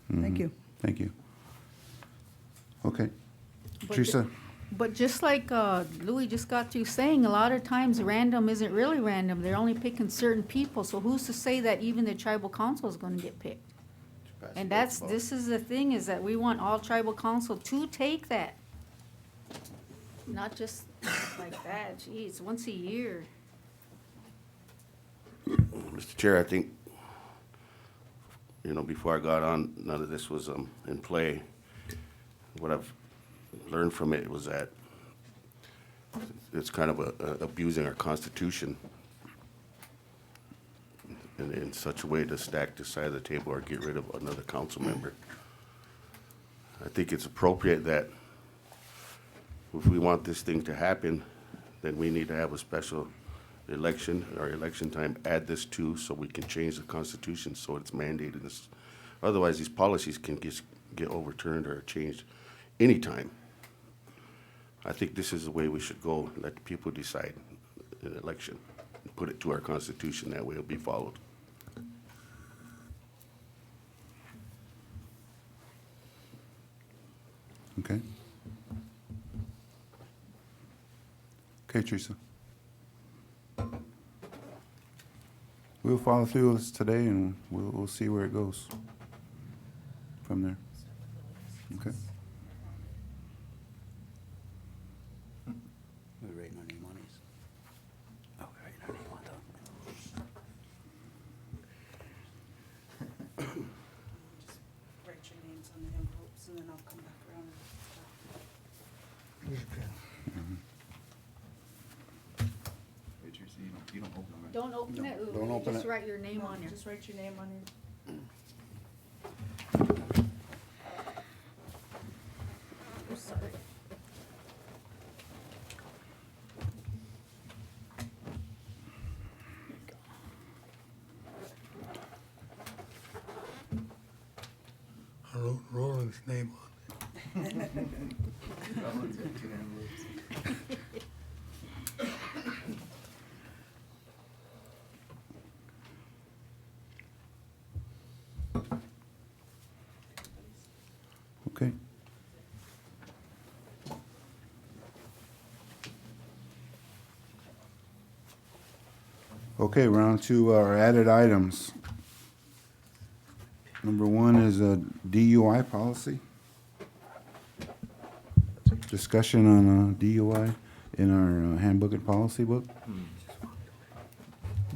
Thank Mhm. you. Thank you. Okay. But Teresa? But just like Louis just got through saying, a lot of times random isn't really random. They're only picking certain people. So who's to say that even the tribal council is going to get picked? And this is the thing, is that we want all tribal council to take that. Not just like that. Geez, once a year. Mr. Chair, I think, before I got on, none of this was in play. What I've learned from it was that it's kind of abusing our Constitution in such a way to stack this side of the table or get rid of another council member. I think it's appropriate that if we want this thing to happen, then we need to have a special election, or election time, add this to, so we can change the Constitution so it's mandated. Otherwise, these policies can get overturned or changed anytime. I think this is the way we should go, let the people decide in the election. Put it to our constitution, that way it'll be followed. Okay. Okay, Teresa. We'll follow through with this today, and we'll see where it goes from there. Okay. We're writing our name on these. Oh, we're writing our name on top. Just write your names on the envelopes and then I'll come back around and stuff. Don't open it, Lou. Don't open Just it. write your name on there. Just write your name on your. Oh, sorry. I wrote Roland's name on it. Okay. Okay, we're on to our added items. Number one is a DUI policy. Discussion on DUI in our handbook and policy book.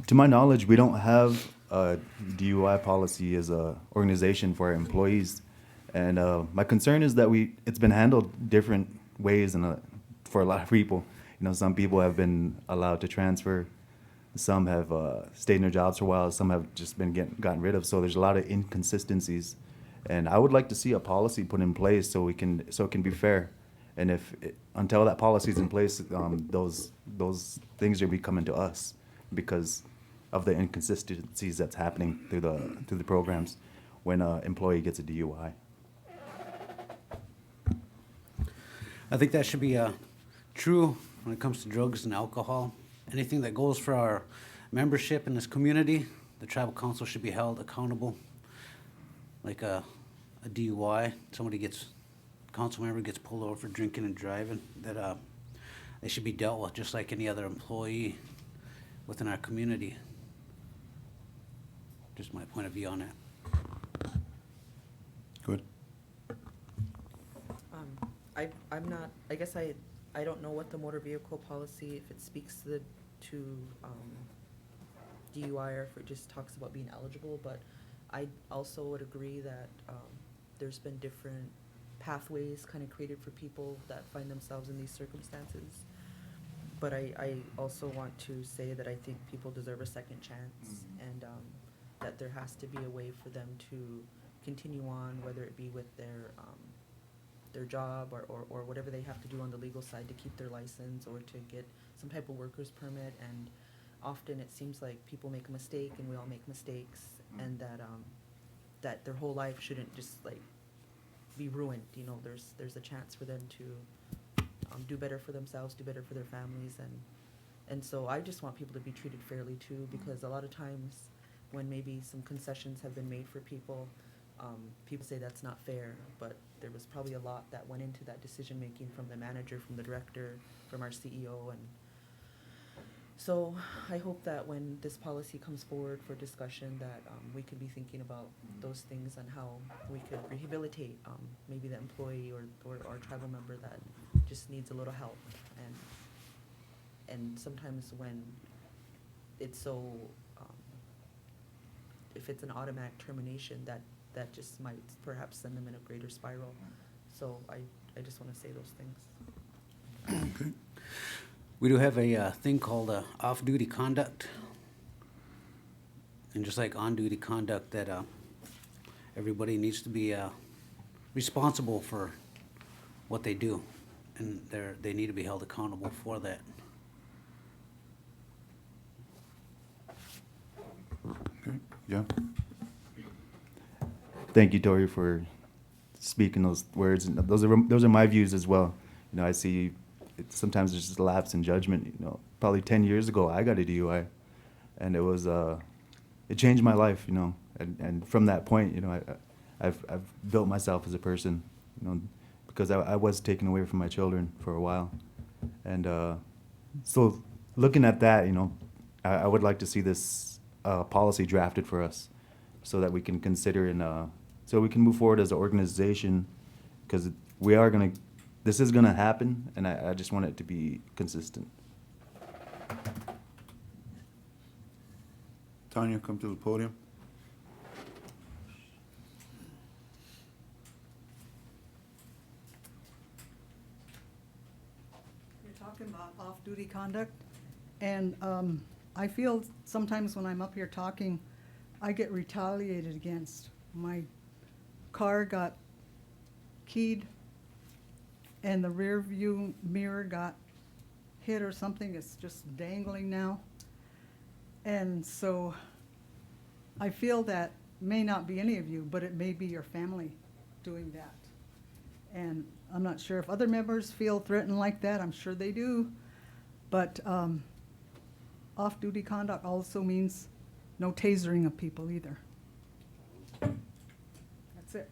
To my knowledge, we don't have a DUI policy as a organization for our employees. And my concern is that it's been handled different ways for a lot of people. You know, some people have been allowed to transfer, some have stayed in their jobs for a while, some have just been gotten rid of. So there's a lot of inconsistencies. And I would like to see a policy put in place so it can be fair. And until that policy is in place, those things are be coming to us because of the inconsistencies that's happening through the programs when an employee gets a DUI. I think that should be true when it comes to drugs and alcohol. Anything that goes for our membership in this community, the tribal council should be held accountable. Like a DUI, council member gets pulled over for drinking and driving, that they should be dealt with just like any other employee within our community. Just my point of view on it. Good. I'm not, I guess I don't know what the motor vehicle policy, if it speaks to DUI or if it just talks about being eligible, but I also would agree that, there's been different pathways kind of created for people that find themselves in these circumstances. But I also want to say that I think people deserve a second chance, and that there has to be a way for them to continue on, whether it be with their job or whatever they have to do on the legal side to keep their license or to get some type of worker's permit. And often it seems like people make a mistake, and we all make mistakes, and that their whole life shouldn't just like be ruined. You know, there's a chance for them to do better for themselves, do better for their families, and so I just want people to be treated fairly too, because a lot of times when maybe some concessions have been made for people, people say that's not fair, but there was probably a lot that went into that decision-making from the manager, from the director, from our CEO, and so I hope that when this policy comes forward for discussion, that we could be thinking about those things and how we could rehabilitate maybe the employee or our tribal member that just needs a little help. And sometimes when it's so, if it's an automatic termination, that just might perhaps send them in a greater spiral. So I just want to say those things. Okay. We do have a thing called off-duty conduct. And just like on-duty conduct, that everybody needs to be responsible for what they do. And they need to be held accountable for that. Okay. Yeah. Thank you, Tori, for speaking those words. And those are my views as well. You know, I see sometimes there's just a lapse in judgment. You know, probably 10 years ago, I got a DUI, and it was it changed my life. You know, and from that point, you know, I've built myself as a person. You know, because I was taken away from my children for a while, and so looking at that, you know, I would like to see this policy drafted for us, so that we can consider and so we can move forward as an organization, because we are gonna, this is gonna happen, and I just want it to be consistent. Tanya, come to the podium. You're talking about off-duty conduct, and I feel sometimes when I'm up here talking, I get retaliated against. My car got keyed, and the rear view mirror got hit or something. It's just dangling now. And so I feel that may not be any of you, but it may be your family doing that. And I'm not sure if other members feel threatened like that. I'm sure they do. But off-duty conduct also means no tasering of people either. That's it.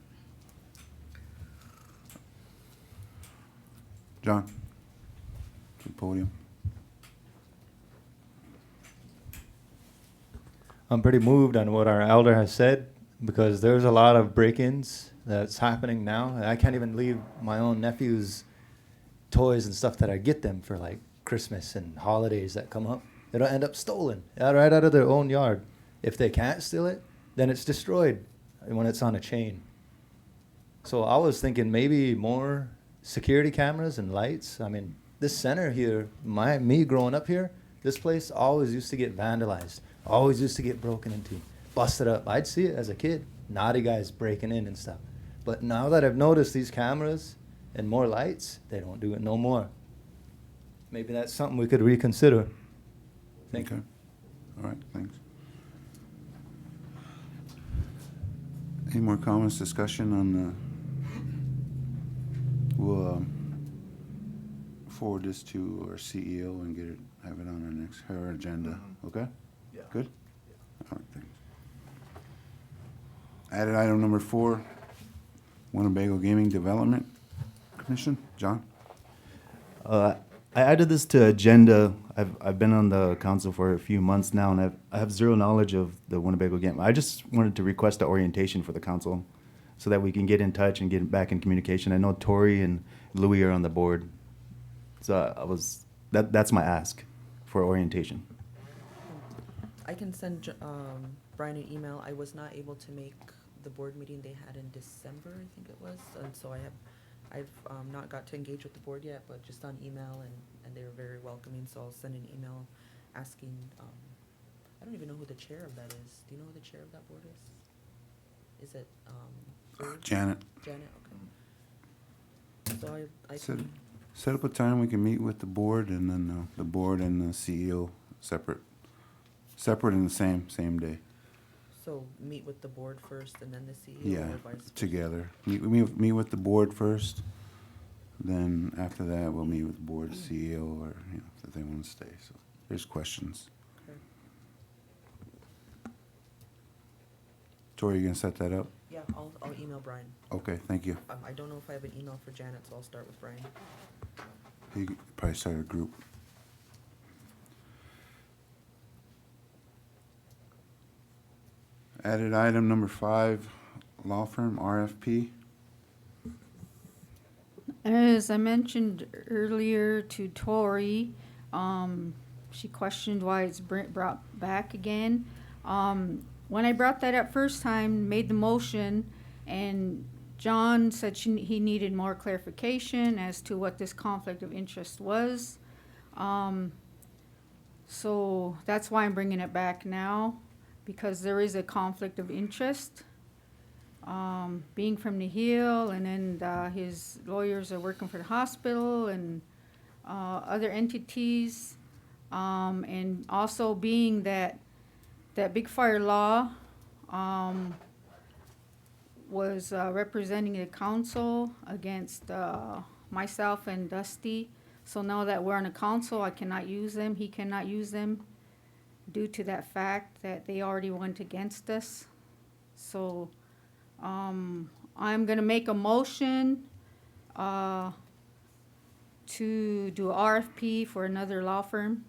John, to the podium. I'm pretty moved on what our elder has said, because there's a lot of break-ins that's happening now. And I can't even leave my own nephew's toys and stuff that I get them for like Christmas and holidays that come up. It'll end up stolen right out of their own yard. If they can't steal it, then it's destroyed when it's on a chain. So I was thinking maybe more security cameras and lights. I mean, this center here, me growing up here, this place always used to get vandalized, always used to get broken into, busted up. I'd see it as a kid, naughty guys breaking in and stuff. But now that I've noticed these cameras and more lights, they don't do it no more. Maybe that's something we could reconsider. Thank you. All right, thanks. Any more comments, discussion on the, we'll forward this to our CEO and have it on her agenda, okay? Yeah. Good? All right, thanks. Added item number 4, Winnebago Gaming Development Commission, John? I added this to agenda. I've been on the council for a few months now, and I have zero knowledge of the Winnebago game. I just wanted to request an orientation for the council, so that we can get in touch and get back in communication. I know Tori and Louis are on the board, so that's my ask for orientation. I can send Brian an email. I was not able to make the board meeting they had in December, I think it was, and so I've not got to engage with the board yet, but just on email, and they were very welcoming, so I'll send an email asking, I don't even know who the chair of that is. Do you know who the chair of that board is? Is it, Bruce? Janet, Janet, okay. So I set, can, set up a time we can meet with the board, and then the board and the CEO separate in the same day. so meet with the board first and then the CEO, Yeah, or vice versa? together. Meet with the board first, then after that, we'll meet with the board CEO, or, if they want to stay, so there's questions. Okay. Tori, you gonna set that up? Yeah, I'll email Brian. Okay, thank you. I don't know if I have an email for Janet, so I'll start with Brian. You could probably start a group. Added item number 5, law firm RFP. As I mentioned earlier to Tori, she questioned why it's brought back again. When I brought that up first time, made the motion, and John said he needed more clarification as to what this conflict of interest was. So that's why I'm bringing it back now, because there is a conflict of interest. Being from the Hill, and then his lawyers are working for the hospital and other entities, and also being that Big Fire Law was representing the council against myself and Dusty. So now that we're on a council, I cannot use them, he cannot use them due to that fact that they already went against us. So, I'm gonna make a motion, to do a RFP for another law firm.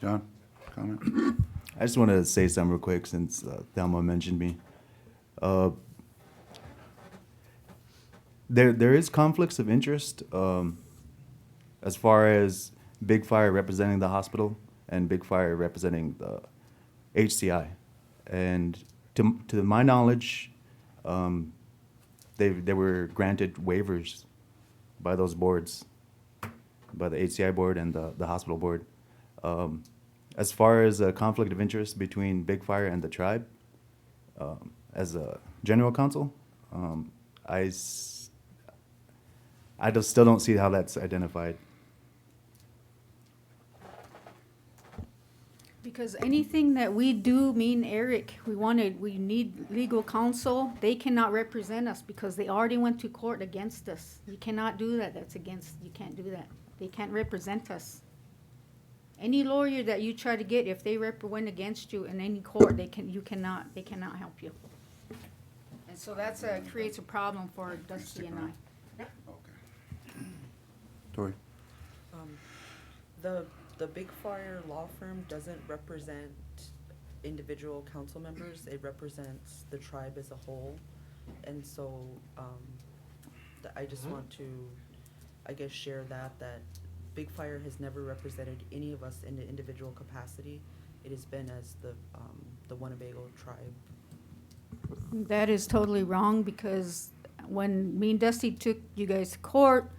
John, comment? I just want to say something real quick since Thelma mentioned me. There is conflicts of interest as far as Big Fire representing the hospital and Big Fire representing the HCI. And to my knowledge, they were granted waivers by those boards, by the HCI board and the hospital board. As far as a conflict of interest between Big Fire and the tribe, as a general counsel, I just still don't see how that's identified. Because anything that we do, me and Eric, we need legal counsel. They cannot represent us because they already went to court against us. You cannot do that. You can't do that. They can't represent us. Any lawyer that you try to get, if they went against you in any court, they cannot help you. And so that's creates a problem for Dusty and I. Okay. Tori? The Big Fire law firm doesn't represent individual council members, it represents the tribe as a whole. And so, I just want to, I guess, share that Big Fire has never represented any of us in the individual capacity. It has been as the Winnebago tribe. That is totally wrong because when me and Dusty took you guys to court,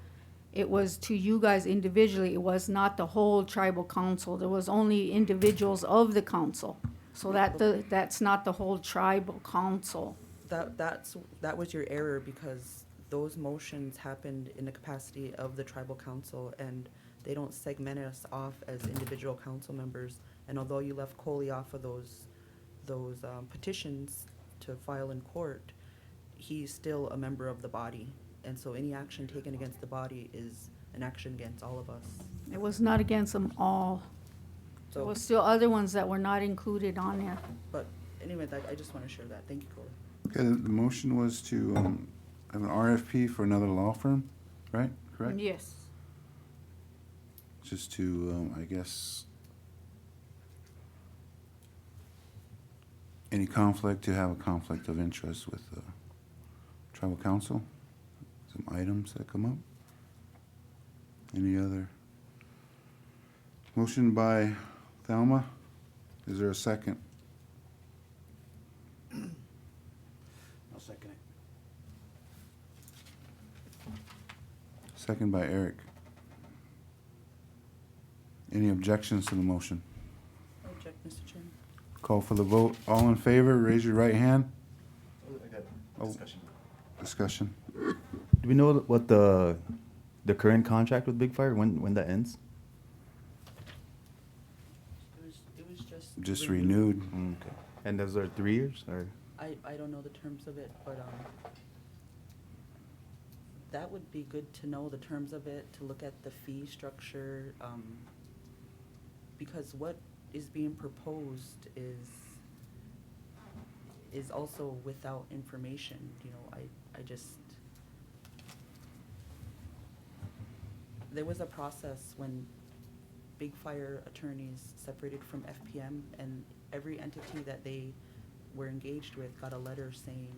it was to you guys individually. It was not the whole tribal council. There was only individuals of the council. So that's not the whole tribal council. That was your error because those motions happened in the capacity of the tribal council and they don't segment us off as individual council members. And although you left Coley off of those petitions to file in court, he's still a member of the body. And so any action taken against the body is an action against all of us. It was not against them all. There So, was still other ones that were not included on there. but anyway, I just want to share that. Thank you, Coley. Okay, the motion was to have an RFP for another law firm, right? Correct? Yes. Just to, I guess, any conflict, to have a conflict of interest with the tribal council? Some items that come up? Any other? Motion by Thelma. Is there a second? I'll second it. Second by Eric. Any objections to the motion? I object, Mr. Chairman. Call for the vote. All in favor, raise your right hand. Oh, discussion. Do we know what the current contract with Big Fire, when that ends? It was Just renewed. Okay. And those are 3 years, or? I don't know the terms of it, but that would be good to know the terms of it, to look at the fee structure, because what is being proposed is also without information, you know, I just, there was a process when Big Fire attorneys separated from FPM, and every entity that they were engaged with got a letter saying,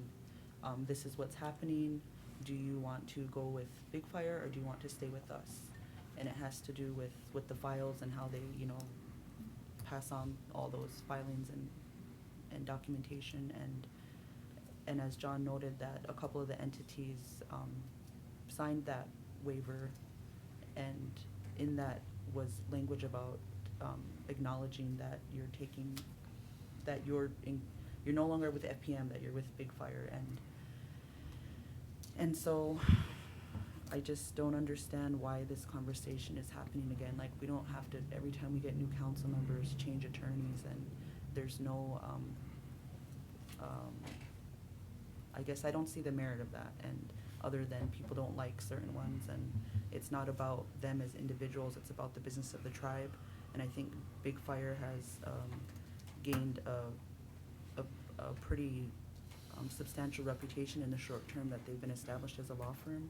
this is what's happening, do you want to go with Big Fire or do you want to stay with us? And it has to do with the files and how they, you know, pass on all those filings and documentation, and as John noted, that a couple of the entities signed that waiver, and in that was language about acknowledging that you're taking, that you're no longer with FPM, that you're with Big Fire, and so I just don't understand why this conversation is happening again. Like, we don't have to, every time we get new council members, change attorneys, and there's no, I guess I don't see the merit of that, and other than people don't like certain ones, and it's not about them as individuals, it's about the business of the tribe. And I think Big Fire has gained a pretty substantial reputation in the short term that they've been established as a law firm,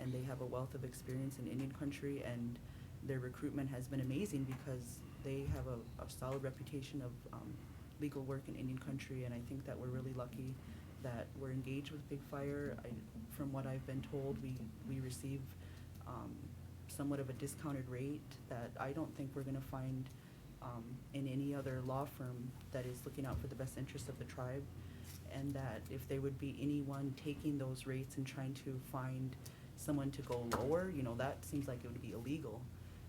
and they have a wealth of experience in Indian country, and their recruitment has been amazing because they have a solid reputation of legal work in Indian country, and I think that we're really lucky that we're engaged with Big Fire. From what I've been told, we receive somewhat of a discounted rate that I don't think we're gonna find in any other law firm that is looking out for the best interests of the tribe, and that if there would be anyone taking those rates and trying to find someone to go lower, you know, that seems like it would be illegal.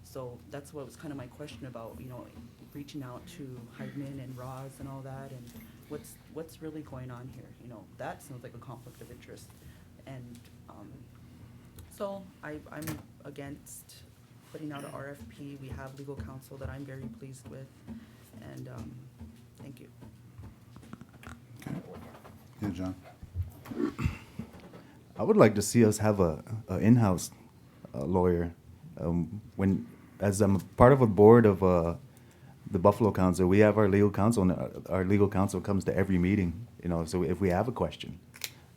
So that's what was kind of my question about, you know, reaching out to Heidman and Roz and all that, and what's really going on here, you know, that sounds like a conflict of interest. And so I'm against putting out an RFP. We have legal counsel that I'm very pleased with, and thank you. Yeah, John? I would like to see us have a in-house lawyer. When, as I'm part of a board of the Buffalo Council, we have our legal counsel, and our legal counsel comes to every meeting, you know, so if we have a question.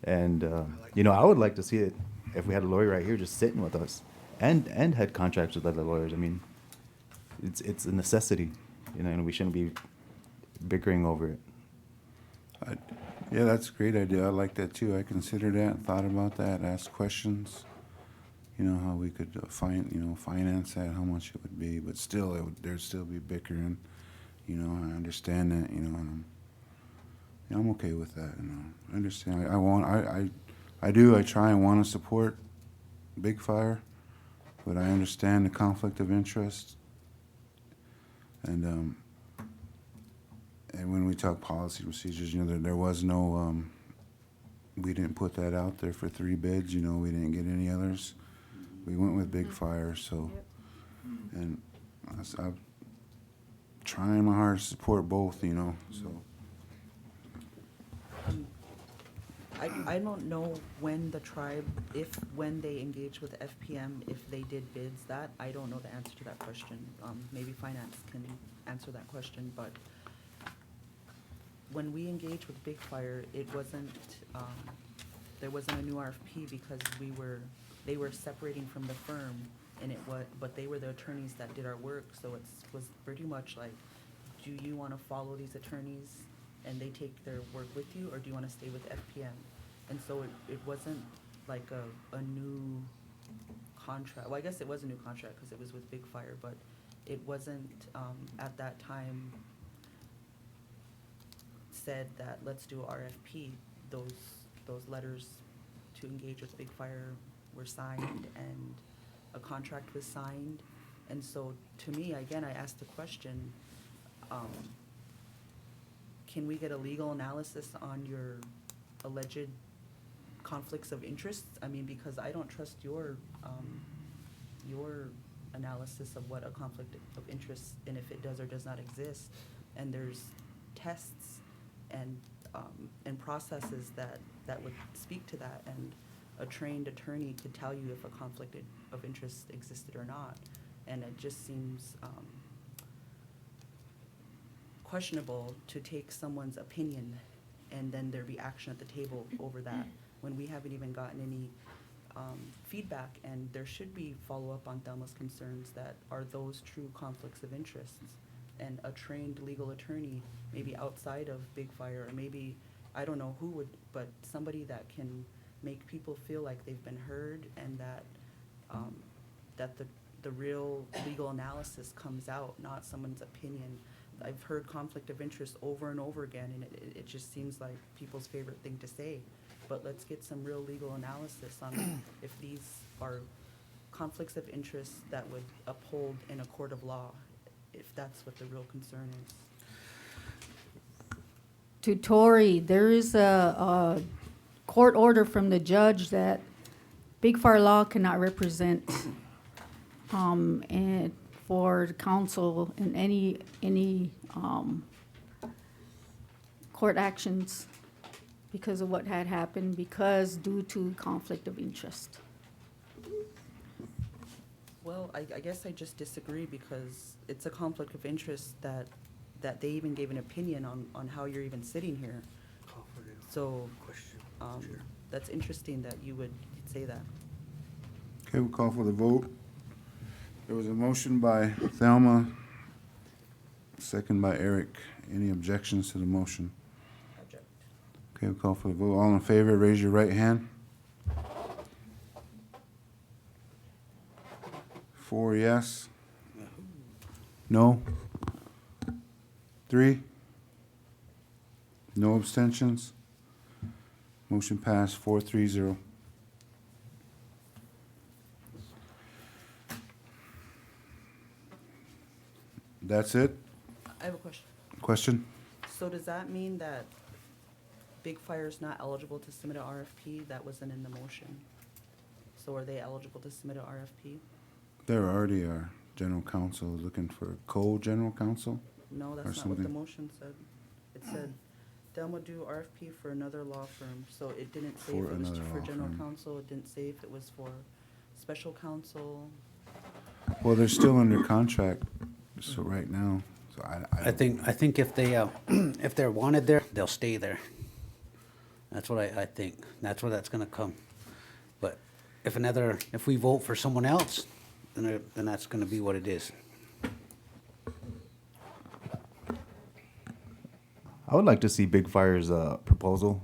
And, you know, I would like to see it, if we had a lawyer right here just sitting with us, and had contracts with other lawyers. I mean, it's a necessity, you know, and we shouldn't be bickering over it. Yeah, that's a great idea. I like that too. I considered that, thought about that, asked questions. You know, how we could finance that, how much it would be, but still, there'd still be bickering. You know, I understand that, you know, and I'm okay with that, you know. I understand. I try and want to support Big Fire, but I understand the conflict of interest. And when we talk policy procedures, you know, there was no, we didn't put that out there for 3 bids, you know, we didn't get any others. We went with Big Fire, so, and I'm trying my hardest to support both, you know, so. I don't know when the tribe, when they engage with FPM, if they did bids, that, I don't know the answer to that question. Maybe finance can answer that question, but when we engaged with Big Fire, it wasn't, there wasn't a new RFP because they were separating from the firm, and but they were the attorneys that did our work, so it was pretty much like, do you wanna follow these attorneys and they take their work with you, or do you wanna stay with FPM? And so it wasn't like a new contract. Well, I guess it was a new contract because it was with Big Fire, but it wasn't at that time said that let's do a RFP. Those letters to engage with Big Fire were signed, and a contract was signed. And so to me, again, I asked the question, can we get a legal analysis on your alleged conflicts of interest? I mean, because I don't trust your analysis of what a conflict of interest, and if it does or does not exist. And there's tests and processes that would speak to that, and a trained attorney could tell you if a conflict of interest existed or not. And it just seems questionable to take someone's opinion and then there be action at the table over that, when we haven't even gotten any feedback. And there should be follow-up on Thelma's concerns, that are those true conflicts of interests? And a trained legal attorney, maybe outside of Big Fire, or maybe, I don't know who would, but somebody that can make people feel like they've been heard, and that the real legal analysis comes out, not someone's opinion. I've heard conflict of interest over and over again, and it just seems like people's favorite thing to say. But let's get some real legal analysis on if these are conflicts of interest that would uphold in a court of law, if that's what the real concern is. To Tori, there is a court order from the judge that Big Fire Law cannot represent, and for the council in any court actions because of what had happened, because due to conflict of interest. Well, I guess I just disagree because it's a conflict of interest that they even gave an opinion on how you're even sitting here. So, that's interesting that you would say that. Okay, we'll call for the vote. There was a motion by Thelma, second by Eric. Any objections to the motion? Object. Okay, we'll call for the vote. All in favor, raise your right hand. 4 yes. No. 3. No abstentions. Motion passed 4-3-0. That's it? I have a question. Question? So does that mean that Big Fire's not eligible to submit an RFP? That wasn't in the motion. So are they eligible to submit an RFP? There already are general counsel looking for co-general counsel? No, Or that's not what the something. motion said. It said, Delma do RFP for another law firm, so it didn't say For if it was another for law general firm. counsel, it didn't say if it was for special counsel. Well, they're still under contract, so right now, so I think if they, if they're wanted there, they'll stay there. That's what I think. That's where that's gonna come. But if we vote for someone else, then that's gonna be what it is. I would like to see Big Fire's proposal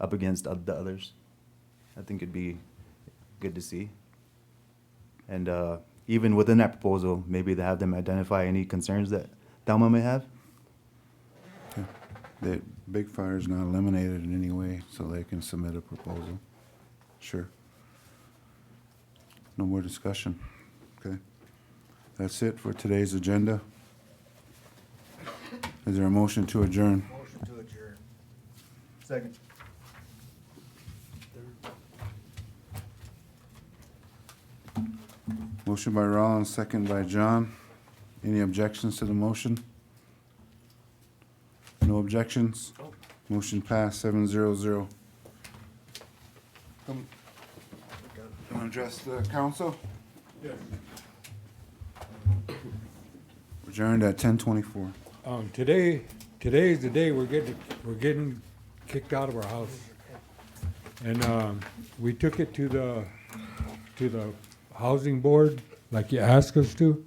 up against the others. I think it'd be good to see. And even within that proposal, maybe they have them identify any concerns that Thelma may have. the Big Fire is not eliminated in any way, so they can submit a proposal. Sure. No more discussion. Okay. That's it for today's agenda. Is there a motion to adjourn? Motion to adjourn. Second. Motion by Rollins, second by John. Any objections to the motion? No objections? Motion passed 7-0-0. Want to address the council? Yes. Adjourned at 10:24. Today's the day we're getting kicked out of our house. And, we took it to the housing board, like you asked us to.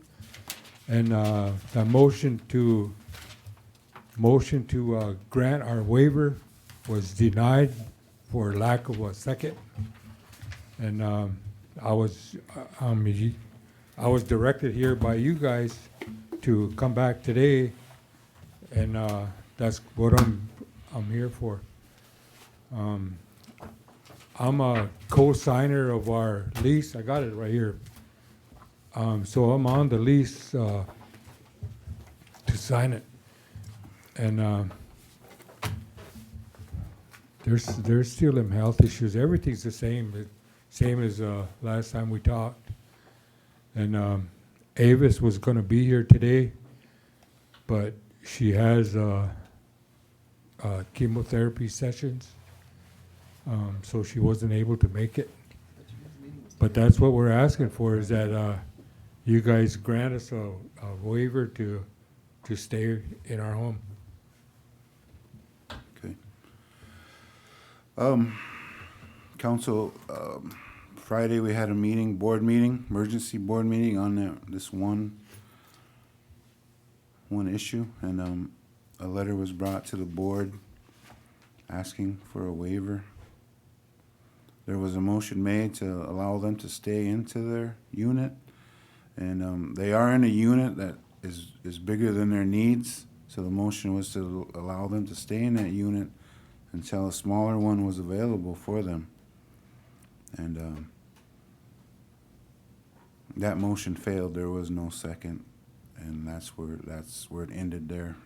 And, the motion to grant our waiver was denied for lack of a second. And, I was directed here by you guys to come back today, and that's what I'm here for. I'm a co-signer of our lease. I got it right here. So I'm on the lease to sign it, and there's still them health issues. Everything's the same as last time we talked. And Avis was going to be here today, but she has chemotherapy sessions, so she wasn't able to make it. But that's what we're asking for, is that you guys grant us a waiver to stay in our home. Okay. Council, Friday we had a meeting, emergency board meeting on this one issue, and a letter was brought to the board asking for a waiver. There was a motion made to allow them to stay into their unit, and they are in a unit that is bigger than their needs, so the motion was to allow them to stay in that unit until a smaller one was available for them. And that motion failed. There was no second, and that's where it ended there.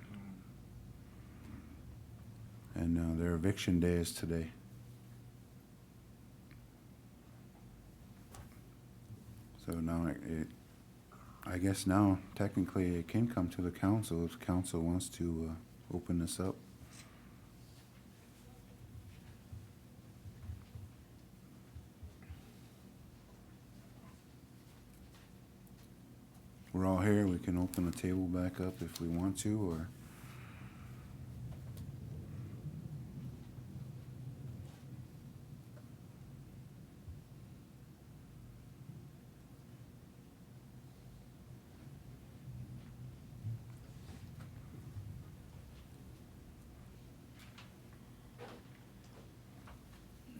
And their eviction day is today. So now I guess now technically it can come to the council if council wants to open this up. We're all here, we can open the table back up if we want to, or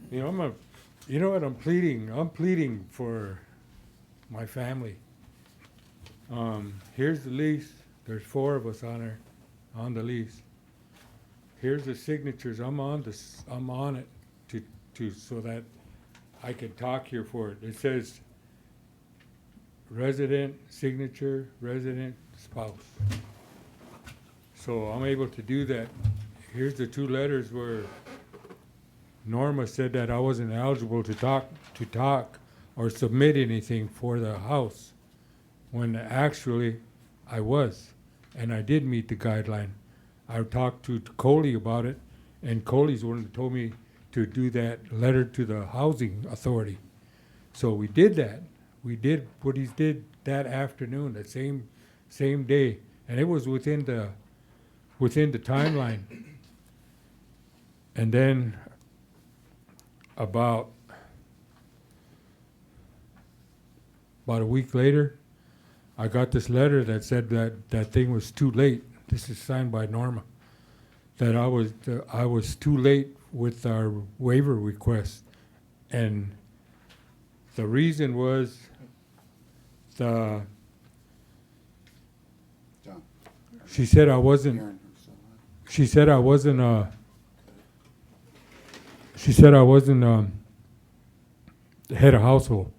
You know, you know what I'm pleading? I'm pleading for my family. Here's the lease. There's 4 of us on the lease. Here's the signatures. I'm on it to so that I can talk here for it. It says resident signature, resident spouse. So I'm able to do that. Here's the 2 letters where Norma said that I wasn't eligible to talk or submit anything for the house, when actually I was, and I did meet the guideline. I talked to Coley about it, and Coley's the one that told me to do that letter to the housing authority. So we did that. We did what he did that afternoon, that same day, and it was within the timeline. And then about a week later, I got this letter that said that thing was too late. This is signed by Norma. That I was too late with our waiver request, and the reason was she said I wasn't. She said I wasn't head of household.